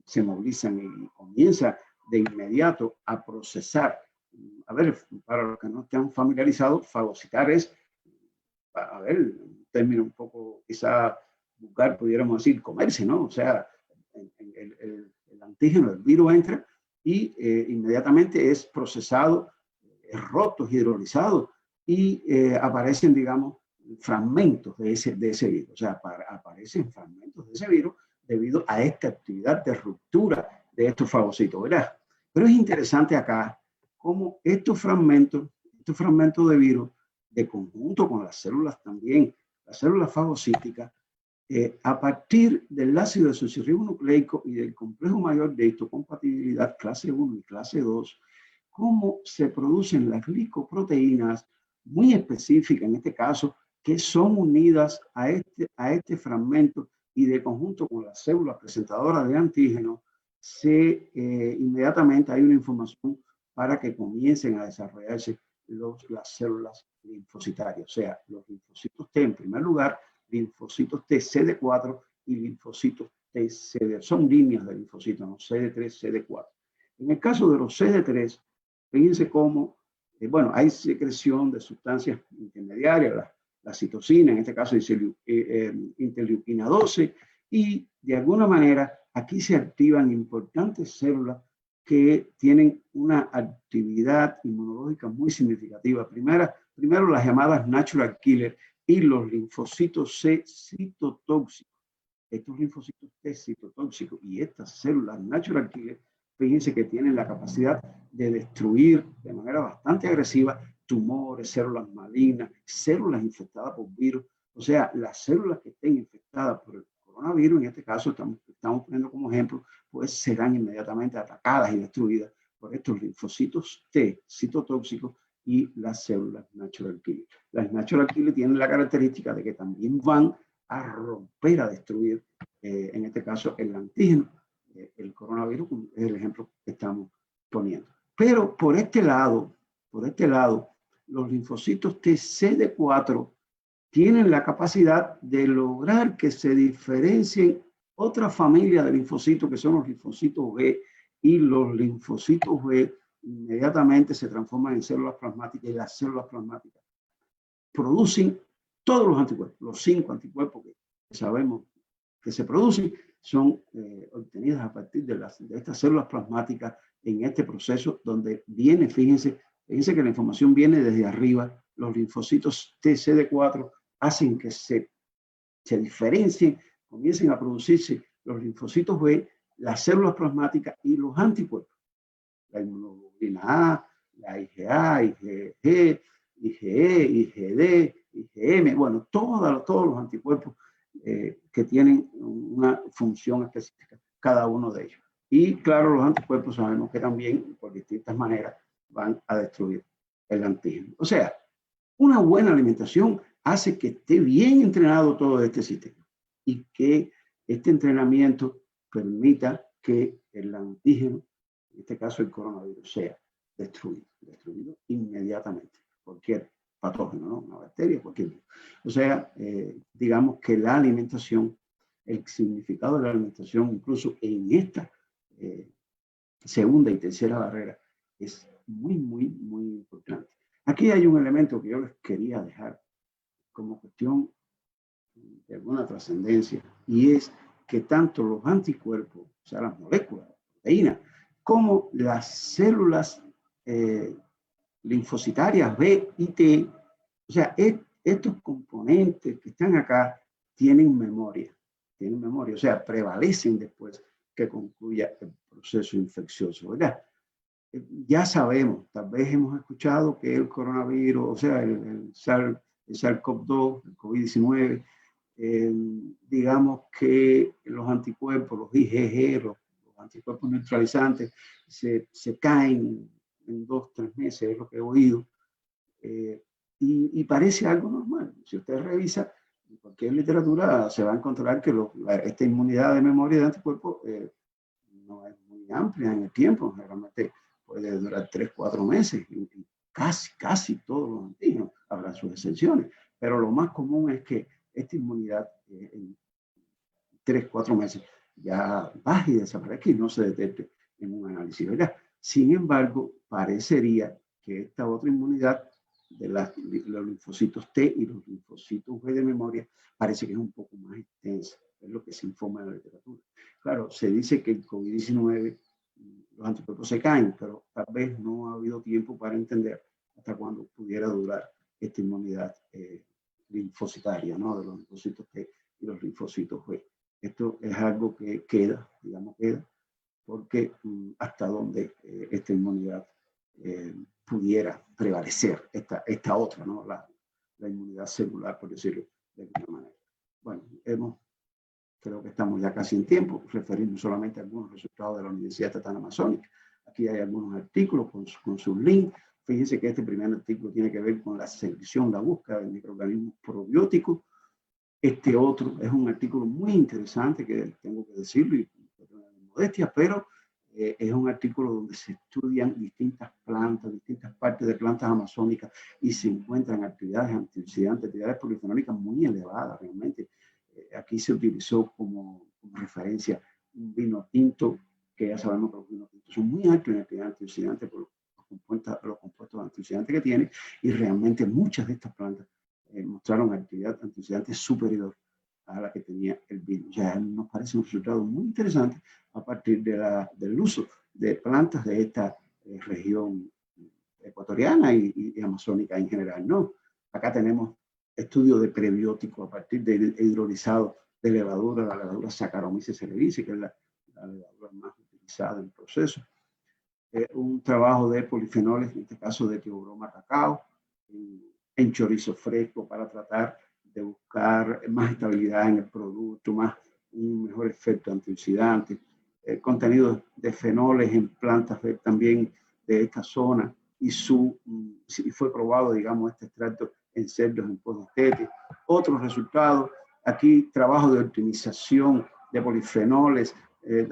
A: se movilizan y comienza de inmediato a procesar. A ver, para los que no estén familiarizados, fagocitar es, a ver, un término un poco quizá vulgar, pudiéramos decir, comerse, ¿no? O sea, el antígeno, el virus entra y inmediatamente es procesado, es roto, hidrolizado y aparecen, digamos, fragmentos de ese virus. O sea, aparecen fragmentos de ese virus debido a esta actividad de ruptura de estos fagocitos, ¿verdad? Pero es interesante acá cómo estos fragmentos de virus, de conjunto con las células también, las células fagocíticas, a partir del ácido desoxirribonucleico y del complejo mayor de histocompatibilidad clase 1 y clase 2, cómo se producen las glicoproteínas muy específicas, en este caso, que son unidas a este fragmento y de conjunto con las células presentadoras de antígenos, inmediatamente hay una información para que comiencen a desarrollarse las células linfocitarias, o sea, los linfocitos T en primer lugar, linfocitos T CD4 y linfocitos T CD, son líneas de linfocitos, ¿no? CD3, CD4. En el caso de los CD3, fíjense cómo, bueno, hay secreción de sustancias intermediarias, la citocina, en este caso interleuquina 12, y de alguna manera aquí se activan importantes células que tienen una actividad inmunológica muy significativa. Primero las llamadas natural killer y los linfocitos C citotóxicos. Estos linfocitos T citotóxicos y estas células natural killer, fíjense que tienen la capacidad de destruir de manera bastante agresiva tumores, células malignas, células infectadas por virus. O sea, las células que estén infectadas por el coronavirus, en este caso estamos poniendo como ejemplo, pues serán inmediatamente atacadas y destruidas por estos linfocitos T citotóxicos y las células natural killer. Las natural killer tienen la característica de que también van a romper, a destruir, en este caso, el antígeno. El coronavirus es el ejemplo que estamos poniendo. Pero por este lado, los linfocitos TCD4 tienen la capacidad de lograr que se diferencien otra familia de linfocitos, que son los linfocitos B, y los linfocitos B inmediatamente se transforman en células plasmáticas, y las células plasmáticas producen todos los anticuerpos. Los 5 anticuerpos que sabemos que se producen son obtenidas a partir de estas células plasmáticas en este proceso donde viene, fíjense que la información viene desde arriba. Los linfocitos TCD4 hacen que se diferencien, comiencen a producirse los linfocitos B, las células plasmáticas y los anticuerpos. La inmunoglobulina A, la IgA, IgG, IgE, IgD, IgM, bueno, todos los anticuerpos que tienen una función específica, cada uno de ellos. Y claro, los anticuerpos sabemos que también, por distintas maneras, van a destruir el antígeno. O sea, una buena alimentación hace que esté bien entrenado todo este sistema y que este entrenamiento permita que el antígeno, en este caso el coronavirus, sea destruido inmediatamente. Cualquier patógeno, ¿no? Una bacteria, cualquier. O sea, digamos que la alimentación, el significado de la alimentación, incluso en esta segunda y tercera barrera, es muy, muy, muy importante. Aquí hay un elemento que yo les quería dejar como cuestión de alguna trascendencia, y es que tanto los anticuerpos, o sea, las moléculas, proteínas, como las células linfocitarias B y T, o sea, estos componentes que están acá tienen memoria, o sea, prevalecen después que concluya el proceso infeccioso, ¿verdad? Ya sabemos, tal vez hemos escuchado que el coronavirus, o sea, el SARS-CoV-2, el COVID-19, digamos que los anticuerpos, los IgG, los anticuerpos neutralizantes, se caen en 2-3 meses, es lo que he oído, y parece algo normal. Si usted revisa en cualquier literatura, se va a encontrar que esta inmunidad de memoria de anticuerpos no es muy amplia en el tiempo, realmente puede durar 3-4 meses, y casi todos los antígenos, habrá sus excepciones, pero lo más común es que esta inmunidad en 3-4 meses ya baje y desaparezca y no se detecte en un análisis, ¿verdad? Sin embargo, parecería que esta otra inmunidad de los linfocitos T y los linfocitos B de memoria parece que es un poco más extensa, es lo que se informa en la literatura. Claro, se dice que el COVID-19, los anticuerpos se caen, pero tal vez no ha habido tiempo para entender hasta cuándo pudiera durar esta inmunidad linfocitaria, ¿no? De los linfocitos T y los linfocitos B. Esto es algo que queda, porque hasta dónde esta inmunidad pudiera prevalecer, esta otra, ¿no? La inmunidad celular, por decirlo de alguna manera. Bueno, creo que estamos ya casi en tiempo, referirnos solamente a algunos resultados de la Universidad Estatal Amazónica. Aquí hay algunos artículos con sus links. Fíjense que este primer artículo tiene que ver con la selección, la búsqueda de microorganismos probióticos. Este otro es un artículo muy interesante que tengo que decirlo y modestia, pero es un artículo donde se estudian distintas plantas, distintas partes de plantas amazónicas y se encuentran actividades antioxidantes, actividades polifenólicas muy elevadas realmente. Aquí se utilizó como referencia un vino tinto, que ya sabemos que los vinos tintos son muy altos en actividad antioxidante por los compuestos antioxidantes que tienen, y realmente muchas de estas plantas mostraron actividad antioxidante superior a la que tenía el vino. Ya nos parece un resultado muy interesante a partir del uso de plantas de esta región ecuatoriana y amazónica en general, ¿no? Acá tenemos estudios de prebióticos a partir de hidrolizado de levadura, la levadura Saccharomyces cerevisiae, que es la levadura más utilizada en el proceso. Un trabajo de polifenoles, en este caso de teobroma cacao, en chorizo fresco para tratar de buscar más estabilidad en el producto, un mejor efecto antioxidante, contenidos de fenoles en plantas también de esta zona y fue probado, digamos, este extracto en cerdos en post-estéticos. Otros resultados, aquí trabajo de optimización de polifenoles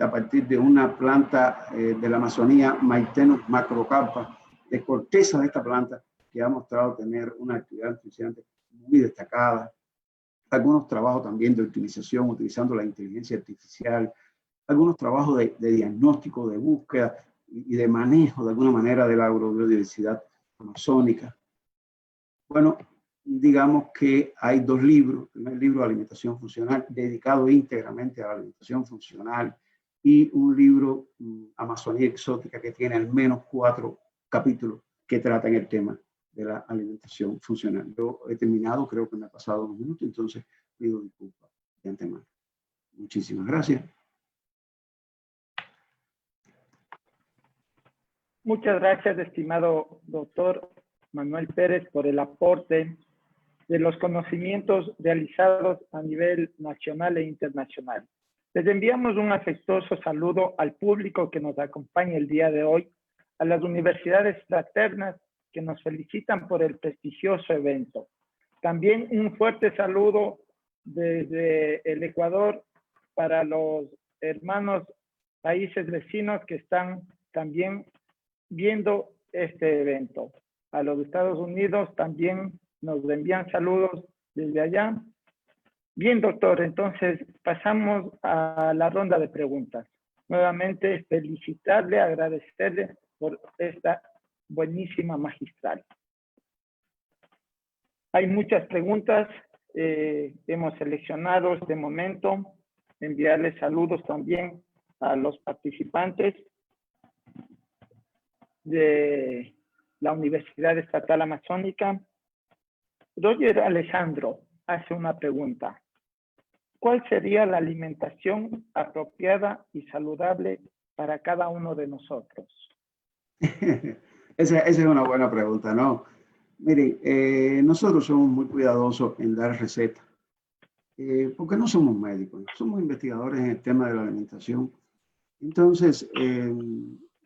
A: a partir de una planta de la Amazonía, Maitenus macrocarpa, de corteza de esta planta, que ha mostrado tener una actividad antioxidante muy destacada. Algunos trabajos también de optimización utilizando la inteligencia artificial, algunos trabajos de diagnóstico, de búsqueda y de manejo de alguna manera de la agrobiodiversidad amazónica. Bueno, digamos que hay dos libros. El primer libro, Alimentación Funcional, dedicado íntegramente a la alimentación funcional, y un libro, Amazonía Exótica, que tiene al menos 4 capítulos que tratan el tema de la alimentación funcional. Yo he terminado, creo que me ha pasado unos minutos, entonces pido disculpas de antemano. Muchísimas gracias.
D: Muchas gracias, estimado doctor Manuel Pérez, por el aporte de los conocimientos realizados a nivel nacional e internacional. Les enviamos un afectuoso saludo al público que nos acompaña el día de hoy, a las universidades fraternas que nos felicitan por el prestigioso evento. También un fuerte saludo desde el Ecuador para los hermanos países vecinos que están también viendo este evento. A los Estados Unidos también nos envían saludos desde allá. Bien, doctor, entonces pasamos a la ronda de preguntas. Nuevamente felicitarle, agradecerle por esta buenísima magistral. Hay muchas preguntas, hemos seleccionado este momento, enviarles saludos también a los participantes de la Universidad Estatal Amazónica. Roger Alessandro hace una pregunta. ¿Cuál sería la alimentación apropiada y saludable para cada uno de nosotros?
A: Esa es una buena pregunta, ¿no? Miren, nosotros somos muy cuidadosos en dar recetas, porque no somos médicos, somos investigadores en el tema de la alimentación. Entonces,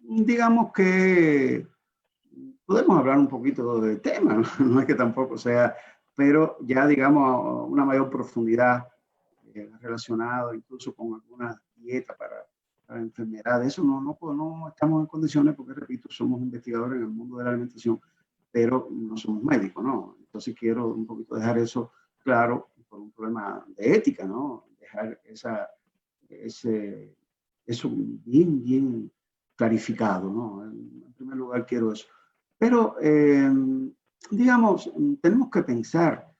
A: digamos que podemos hablar un poquito del tema, ¿no? No es que tampoco sea, pero ya digamos una mayor profundidad relacionado incluso con alguna dieta para enfermedades. Eso no estamos en condiciones porque, repito, somos investigadores en el mundo de la alimentación, pero no somos médicos, ¿no? Entonces quiero un poquito dejar eso claro por un problema de ética, ¿no? Dejar eso bien clarificado, ¿no? En primer lugar quiero eso. Pero, digamos, tenemos que pensar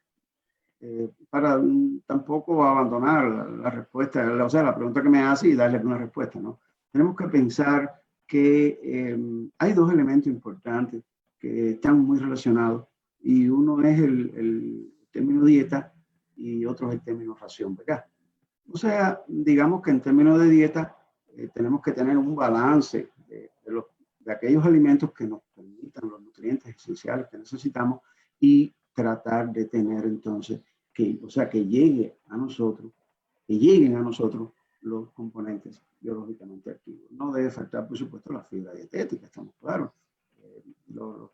A: para tampoco abandonar la respuesta, o sea, la pregunta que me hace y darle una respuesta, ¿no? Tenemos que pensar que hay dos elementos importantes que están muy relacionados y uno es el término dieta y otro es el término ración, ¿verdad? O sea, digamos que en términos de dieta tenemos que tener un balance de aquellos alimentos que nos permitan los nutrientes esenciales que necesitamos y tratar de tener entonces que lleguen a nosotros los componentes biológicamente activos. No debe faltar, por supuesto, la fibra dietética, estamos claros. Los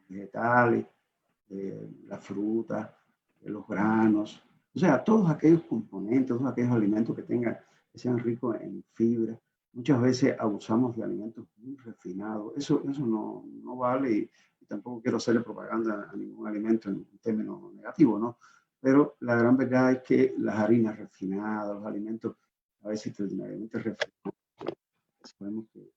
A: vegetales, la fruta, los granos, o sea, todos aquellos componentes, todos aquellos alimentos que sean ricos en fibra. Muchas veces abusamos de alimentos muy refinados. Eso no vale y tampoco quiero hacerle propaganda a ningún alimento en términos negativos, ¿no? Pero la gran verdad es que las harinas refinadas, los alimentos a veces extraordinariamente refinados, sabemos que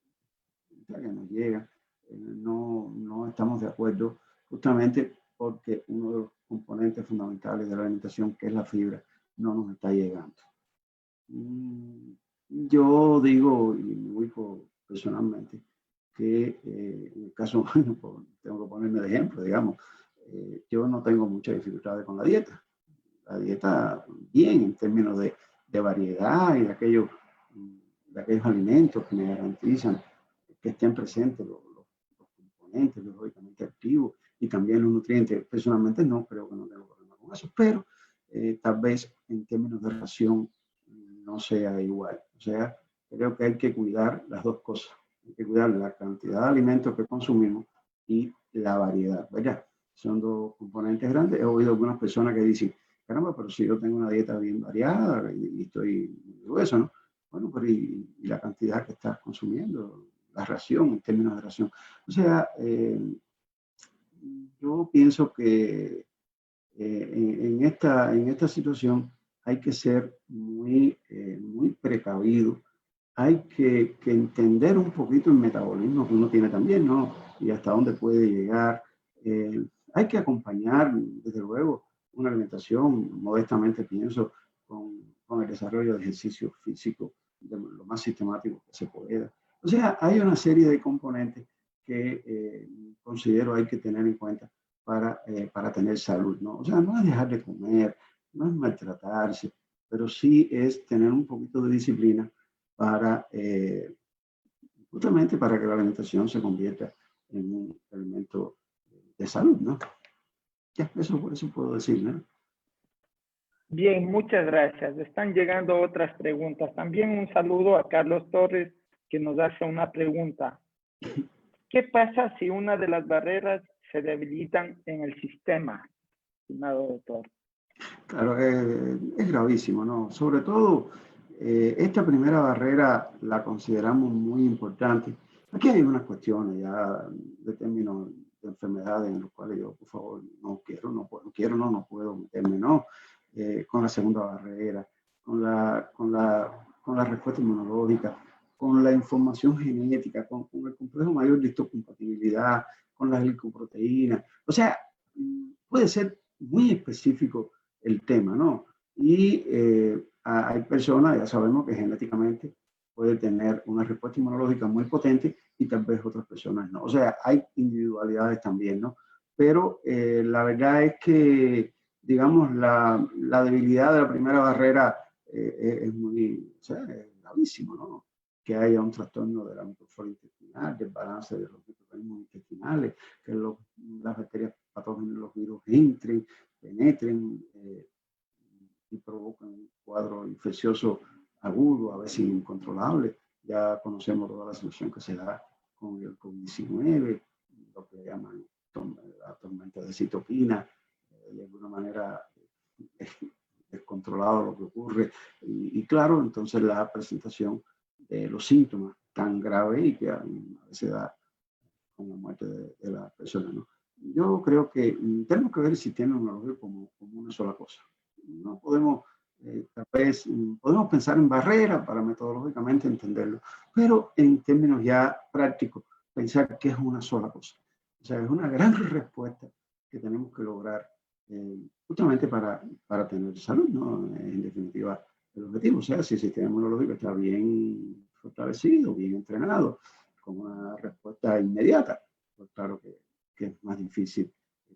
A: nos llega, no estamos de acuerdo justamente porque uno de los componentes fundamentales de la alimentación, que es la fibra, no nos está llegando. Yo digo, y me voy por personalmente que en el caso mío, tengo que ponerme de ejemplo, digamos, yo no tengo muchas dificultades con la dieta. La dieta bien en términos de variedad y de aquellos alimentos que me garantizan que estén presentes los componentes biológicamente activos y también los nutrientes. Personalmente no creo que no tengo problema con eso, pero tal vez en términos de ración no sea igual. O sea, creo que hay que cuidar las dos cosas. Hay que cuidar la cantidad de alimentos que consumimos y la variedad, ¿verdad? Son dos componentes grandes. He oído algunas personas que dicen, caramba, pero si yo tengo una dieta bien variada y estoy grueso, ¿no? Bueno, pero y la cantidad que estás consumiendo, la ración, en términos de ración. O sea, yo pienso que en esta situación hay que ser muy precavido. Hay que entender un poquito el metabolismo que uno tiene también, ¿no? Y hasta dónde puede llegar. Hay que acompañar, desde luego, una alimentación, modestamente pienso, con el desarrollo de ejercicio físico de lo más sistemático que se pueda. O sea, hay una serie de componentes que considero hay que tener en cuenta para tener salud, ¿no? O sea, no es dejar de comer, no es maltratarse, pero sí es tener un poquito de disciplina para, justamente para que la alimentación se convierta en un elemento de salud, ¿no? Ya, eso puedo decir, ¿no?
D: Bien, muchas gracias. Están llegando otras preguntas. También un saludo a Carlos Torres, que nos hace una pregunta. ¿Qué pasa si una de las barreras se debilitan en el sistema, estimado doctor?
A: Claro, es gravísimo, ¿no? Sobre todo, esta primera barrera la consideramos muy importante. Aquí hay unas cuestiones ya de términos de enfermedades en los cuales yo, por favor, no puedo meterme, ¿no? Con la segunda barrera, con la respuesta inmunológica, con la información genética, con el complejo mayor de histocompatibilidad, con las glicoproteínas. O sea, puede ser muy específico el tema, ¿no? Y hay personas, ya sabemos que genéticamente puede tener una respuesta inmunológica muy potente y tal vez otras personas no. O sea, hay individualidades también, ¿no? Pero la verdad es que, digamos, la debilidad de la primera barrera es muy, o sea, es gravísimo, ¿no? Que haya un trastorno de la microflora intestinal, del balance de los microorganismos intestinales, que las bacterias patógenas, los virus entren, penetren y provocan un cuadro infeccioso agudo, a veces incontrolable. Ya conocemos toda la situación que se da con el COVID-19, lo que llaman la tormenta de citopina, de alguna manera descontrolado lo que ocurre. Y claro, entonces la presentación de los síntomas tan graves y que a veces da con la muerte de la persona, ¿no? Yo creo que tenemos que ver el sistema inmunológico como una sola cosa. No podemos, tal vez, podemos pensar en barreras para metodológicamente entenderlo, pero en términos ya prácticos, pensar que es una sola cosa. O sea, es una gran respuesta que tenemos que lograr justamente para tener salud, ¿no? En definitiva, el objetivo, o sea, si el sistema inmunológico está bien fortalecido, bien entrenado, con una respuesta inmediata, pues claro que es más difícil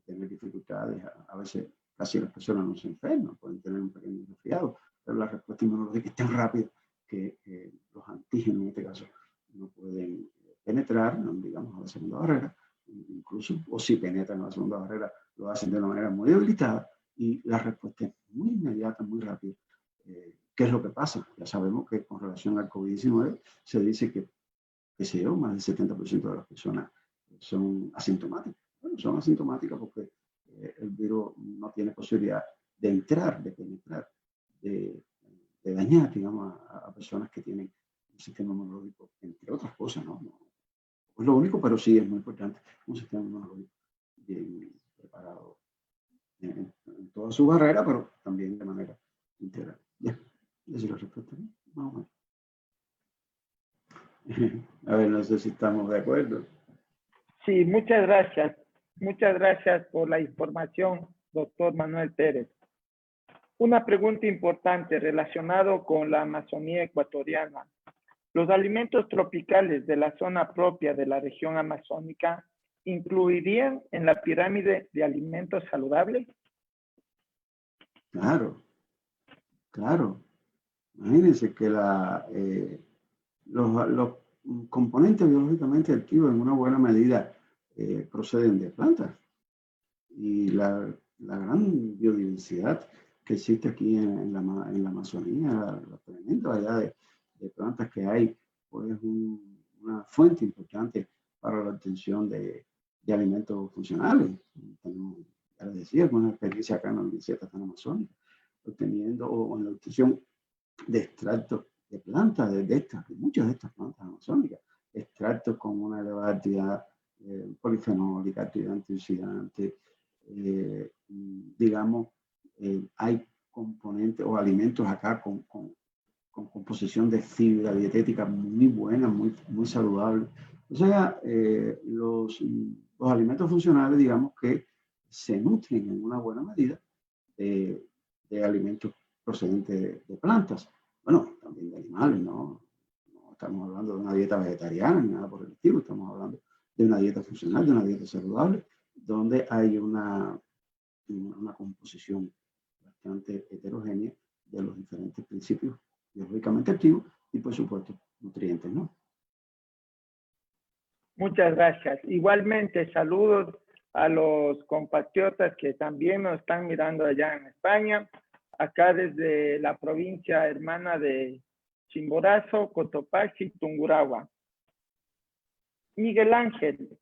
A: tener dificultades. A veces casi las personas no se enferman, pueden tener un pequeño resfriado, pero la respuesta inmunológica es tan rápida que los antígenos en este caso no pueden penetrar, digamos, a la segunda barrera, incluso, o si penetran a la segunda barrera, lo hacen de una manera muy debilitada y la respuesta es muy inmediata, muy rápida. ¿Qué es lo que pasa? Ya sabemos que con relación al COVID-19 se dice que sé yo, más del 70% de las personas son asintomáticas. Bueno, son asintomáticas porque el virus no tiene posibilidad de entrar, de penetrar, de dañar, digamos, a personas que tienen un sistema inmunológico, entre otras cosas, ¿no? No es lo único, pero sí es muy importante, un sistema inmunológico bien preparado en toda su barrera, pero también de manera integral. Ya, esa es la respuesta, ¿no? Más o menos. A ver, no sé si estamos de acuerdo.
D: Sí, muchas gracias. Muchas gracias por la información, doctor Manuel Pérez. Una pregunta importante relacionada con la Amazonía ecuatoriana. ¿Los alimentos tropicales de la zona propia de la región amazónica incluirían en la pirámide de alimentos saludables?
A: Claro, claro. Imagínense que los componentes biológicamente activos en una buena medida proceden de plantas. Y la gran biodiversidad que existe aquí en la Amazonía, la tremenda variedad de plantas que hay, pues es una fuente importante para la obtención de alimentos funcionales. Tenemos, ya les decía, una experiencia acá en la Universidad Amazónica, obteniendo o en la obtención de extractos de plantas, de muchas de estas plantas amazónicas, extractos con una elevada actividad polifenólica, actividad antioxidante, digamos, hay componentes o alimentos acá con composición de fibra dietética muy buena, muy saludable. O sea, los alimentos funcionales, digamos que se nutren en una buena medida de alimentos procedentes de plantas. Bueno, también de animales, ¿no? No estamos hablando de una dieta vegetariana ni nada por el estilo, estamos hablando de una dieta funcional, de una dieta saludable, donde hay una composición bastante heterogénea de los diferentes principios biológicamente activos y, por supuesto, nutrientes, ¿no?
D: Muchas gracias. Igualmente, saludos a los compatriotas que también nos están mirando allá en España, acá desde la provincia hermana de Chimborazo, Cotopaxi, Tungurahua. Miguel Ángel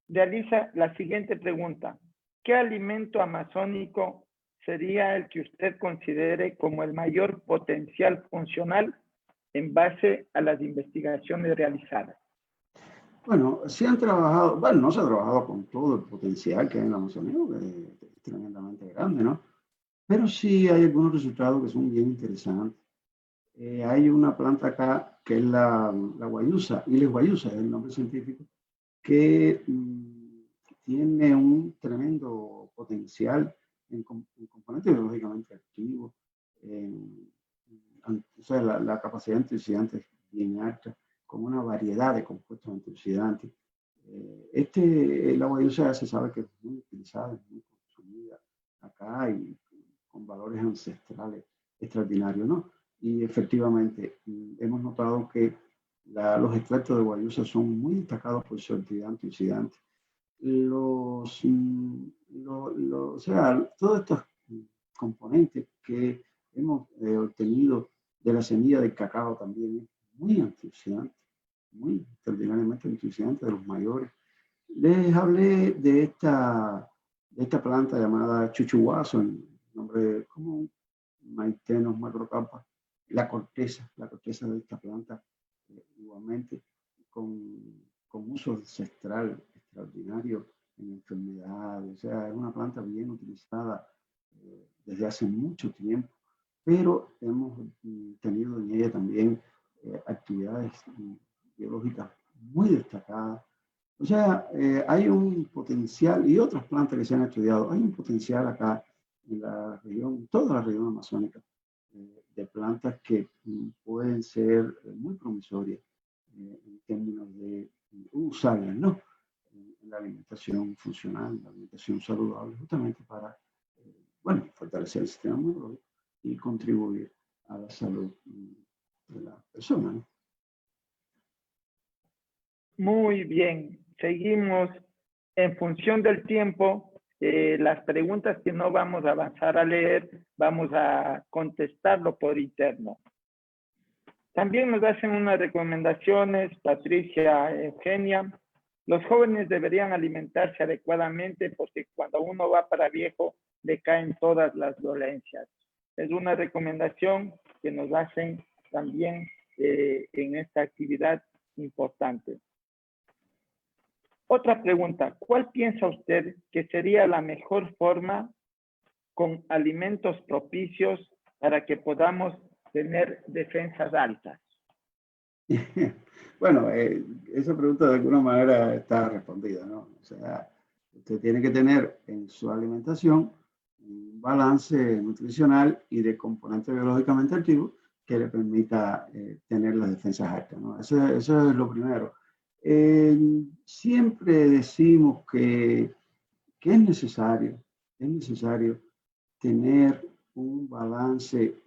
D: realiza la siguiente pregunta. ¿Qué alimento amazónico sería el que usted considere como el mayor potencial funcional en base a las investigaciones realizadas?
A: Bueno, sí han trabajado, bueno, no se ha trabajado con todo el potencial que hay en la Amazonía, que es tremendamente grande, ¿no? Pero sí hay algunos resultados que son bien interesantes. Hay una planta acá que es la guayusa, Iles guayusa es el nombre científico, que tiene un tremendo potencial en componentes biológicamente activos, o sea, la capacidad antioxidante es bien alta, con una variedad de compuestos antioxidantes. La guayusa se sabe que es muy utilizada, es muy consumida acá y con valores ancestrales extraordinarios, ¿no? Y efectivamente hemos notado que los extractos de guayusa son muy destacados por su actividad antioxidante. O sea, todos estos componentes que hemos obtenido de la semilla del cacao también es muy antioxidante, muy extraordinariamente antioxidante, de los mayores. Les hablé de esta planta llamada chuchuguazo, en nombre común, Maitenos macrocarpa, la corteza de esta planta, igualmente con uso ancestral extraordinario en enfermedades. O sea, es una planta bien utilizada desde hace mucho tiempo, pero hemos tenido en ella también actividades biológicas muy destacadas. O sea, hay un potencial, y otras plantas que se han estudiado, hay un potencial acá en la región, toda la región amazónica, de plantas que pueden ser muy promisorias en términos de usarlas, ¿no? En la alimentación funcional, en la alimentación saludable, justamente para, bueno, fortalecer el sistema inmunológico y contribuir a la salud de la persona, ¿no?
D: Muy bien, seguimos en función del tiempo. Las preguntas que no vamos a avanzar a leer, vamos a contestarlo por interno. También nos hacen unas recomendaciones, Patricia, Eugenia. Los jóvenes deberían alimentarse adecuadamente porque cuando uno va para viejo le caen todas las dolencias. Es una recomendación que nos hacen también en esta actividad importante. Otra pregunta, ¿cuál piensa usted que sería la mejor forma con alimentos propicios para que podamos tener defensas altas?
A: Bueno, esa pregunta de alguna manera está respondida, ¿no? O sea, usted tiene que tener en su alimentación un balance nutricional y de componentes biológicamente activos que le permita tener las defensas altas, ¿no? Eso es lo primero. Siempre decimos que es necesario tener un balance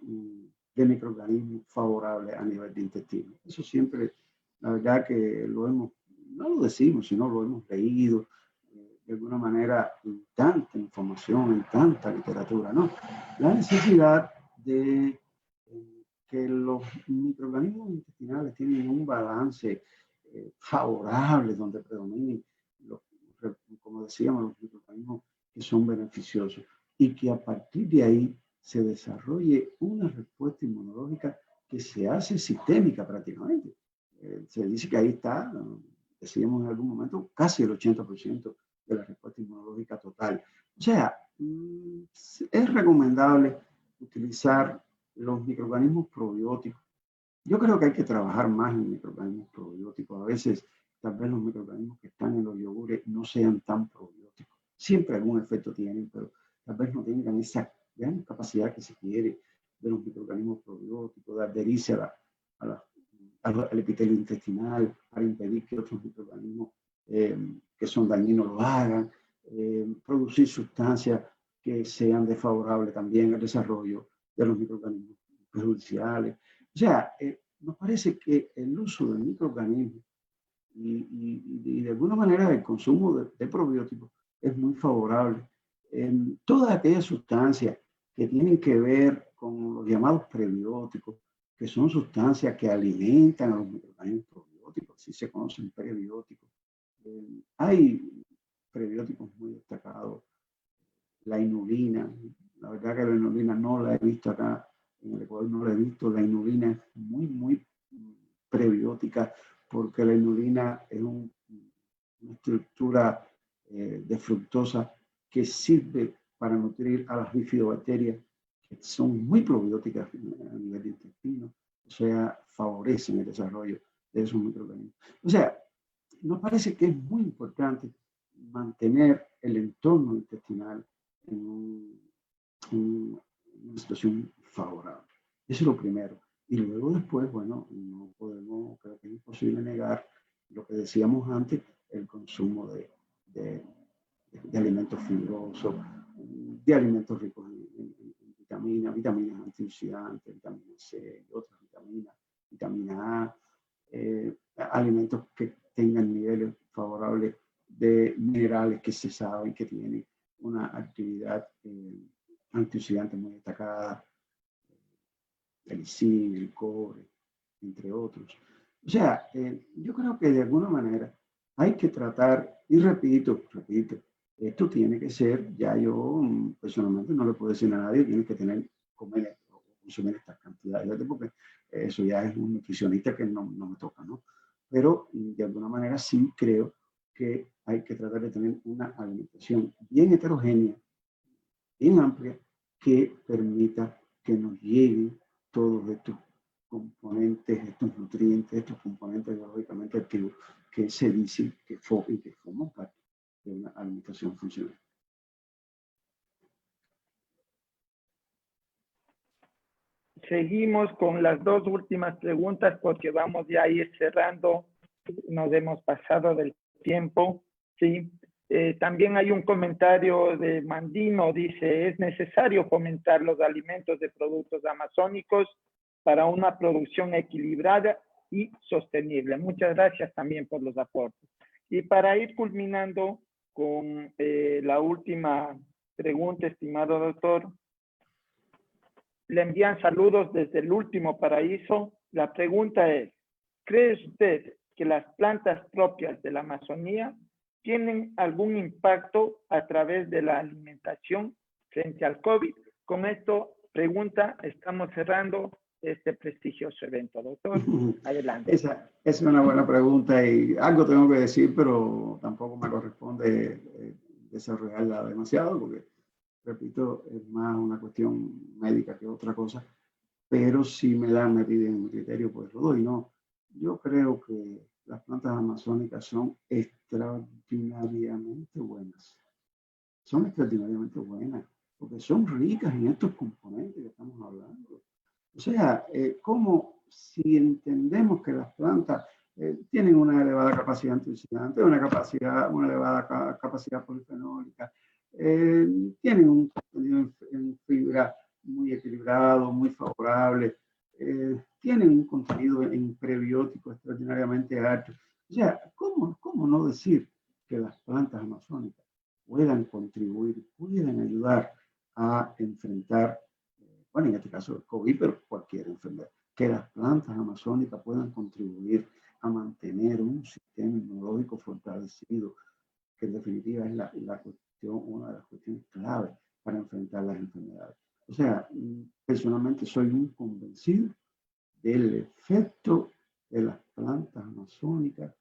A: de microorganismos favorable a nivel de intestino. Eso siempre, la verdad que no lo decimos, sino lo hemos leído de alguna manera en tanta información, en tanta literatura, ¿no? La necesidad de que los microorganismos intestinales tienen un balance favorable, donde predominen, como decíamos, los microorganismos que son beneficiosos, y que a partir de ahí se desarrolle una respuesta inmunológica que se hace sistémica prácticamente. Se dice que ahí está, decíamos en algún momento, casi el 80% de la respuesta inmunológica total. O sea, es recomendable utilizar los microorganismos probióticos. Yo creo que hay que trabajar más en microorganismos probióticos. A veces, tal vez los microorganismos que están en los yogures no sean tan probióticos. Siempre algún efecto tienen, pero tal vez no tengan esa gran capacidad que se quiere de los microorganismos probióticos, de adherirse al epitelio intestinal para impedir que otros microorganismos que son dañinos lo hagan, producir sustancias que sean desfavorables también al desarrollo de los microorganismos perjudiciales. O sea, nos parece que el uso de microorganismos y de alguna manera el consumo de probióticos es muy favorable. Todas aquellas sustancias que tienen que ver con los llamados prebióticos, que son sustancias que alimentan a los microorganismos probióticos, así se conocen prebióticos. Hay prebióticos muy destacados. La inulina, la verdad que la inulina no la he visto acá en el Ecuador, no la he visto. La inulina es muy prebiótica, porque la inulina es una estructura de fructosa que sirve para nutrir a las bifidobacterias, que son muy probióticas a nivel de intestino, o sea, favorecen el desarrollo de esos microorganismos. O sea, nos parece que es muy importante mantener el entorno intestinal en una situación favorable. Eso es lo primero. Y luego después, bueno, no podemos, creo que es imposible negar lo que decíamos antes, el consumo de alimentos fibrosos, de alimentos ricos en vitaminas antioxidantes, vitamina C y otras vitaminas, vitamina A, alimentos que tengan niveles favorables de minerales que se saben que tienen una actividad antioxidante muy destacada, el zinc, el cobre, entre otros. O sea, yo creo que de alguna manera hay que tratar, y repito, esto tiene que ser, ya yo personalmente no le puedo decir a nadie, tienes que comer o consumir estas cantidades, porque eso ya es un nutricionista que no me toca, ¿no? Pero de alguna manera sí creo que hay que tratar de tener una alimentación bien heterogénea, bien amplia, que permita que nos lleguen todos estos componentes, estos nutrientes, estos componentes biológicamente activos que se dicen que forman parte de una alimentación funcional.
D: Seguimos con las dos últimas preguntas porque vamos ya a ir cerrando. Nos hemos pasado del tiempo, ¿sí? También hay un comentario de Mandino, dice, es necesario fomentar los alimentos de productos amazónicos para una producción equilibrada y sostenible. Muchas gracias también por los aportes. Y para ir culminando con la última pregunta, estimado doctor, le envían saludos desde el último paraíso. La pregunta es, ¿cree usted que las plantas propias de la Amazonía tienen algún impacto a través de la alimentación frente al COVID? Con esta pregunta estamos cerrando este prestigioso evento. Doctor, adelante.
A: Esa es una buena pregunta y algo tengo que decir, pero tampoco me corresponde desarrollarla demasiado porque, repito, es más una cuestión médica que otra cosa, pero si me piden un criterio, pues lo doy, ¿no? Yo creo que las plantas amazónicas son extraordinariamente buenas. Son extraordinariamente buenas, porque son ricas en estos componentes que estamos hablando. O sea, como si entendemos que las plantas tienen una elevada capacidad antioxidante, una elevada capacidad polifenólica, tienen un contenido en fibra muy equilibrado, muy favorable, tienen un contenido en prebiótico extraordinariamente alto. O sea, ¿cómo no decir que las plantas amazónicas puedan contribuir, puedan ayudar a enfrentar, bueno, en este caso el COVID, pero cualquier enfermedad, que las plantas amazónicas puedan contribuir a mantener un sistema inmunológico fortalecido, que en definitiva es la cuestión, una de las cuestiones clave para enfrentar las enfermedades. O sea, personalmente soy un convencido del efecto de las plantas amazónicas.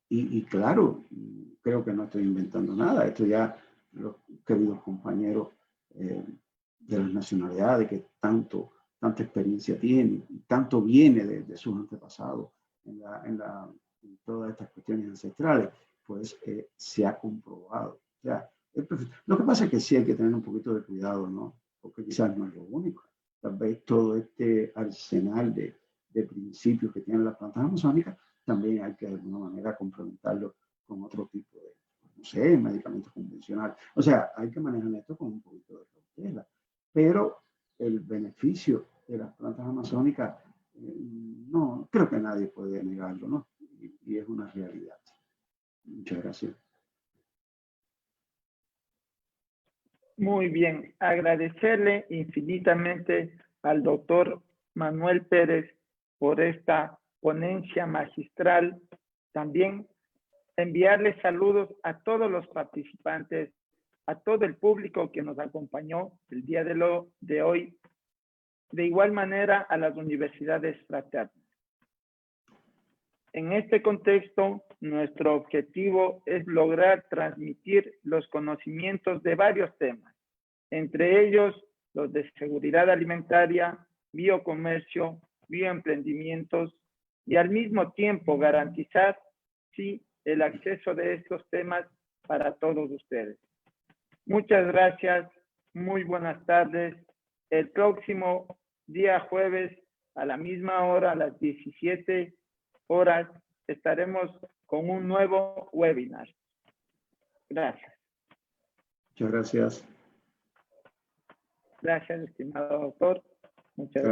A: Y claro, creo que no estoy inventando nada. Esto ya los queridos compañeros de las nacionalidades que tanta experiencia tienen, y tanto viene de sus antepasados en todas estas cuestiones ancestrales, pues se ha comprobado. O sea, lo que pasa es que sí hay que tener un poquito de cuidado, ¿no? Porque quizás no es lo único. Tal vez todo este arsenal de principios que tienen las plantas amazónicas también hay que de alguna manera complementarlo con otro tipo de, no sé, medicamentos convencionales. O sea, hay que manejar esto con un poquito de cautela. Pero el beneficio de las plantas amazónicas, no, creo que nadie puede negarlo, ¿no? Y es una realidad. Muchas gracias.
D: Muy bien, agradecerle infinitamente al doctor Manuel Pérez por esta ponencia magistral. También enviarle saludos a todos los participantes, a todo el público que nos acompañó el día de hoy, de igual manera a las universidades fraternas. En este contexto, nuestro objetivo es lograr transmitir los conocimientos de varios temas, entre ellos los de seguridad alimentaria, biocomercio, bioemprendimientos y al mismo tiempo garantizar, sí, el acceso de estos temas para todos ustedes. Muchas gracias, muy buenas tardes. El próximo día jueves a la misma hora, a las 17 horas, estaremos con un nuevo webinar. Gracias.
A: Muchas gracias.
D: Gracias, estimado doctor. Muchas gracias.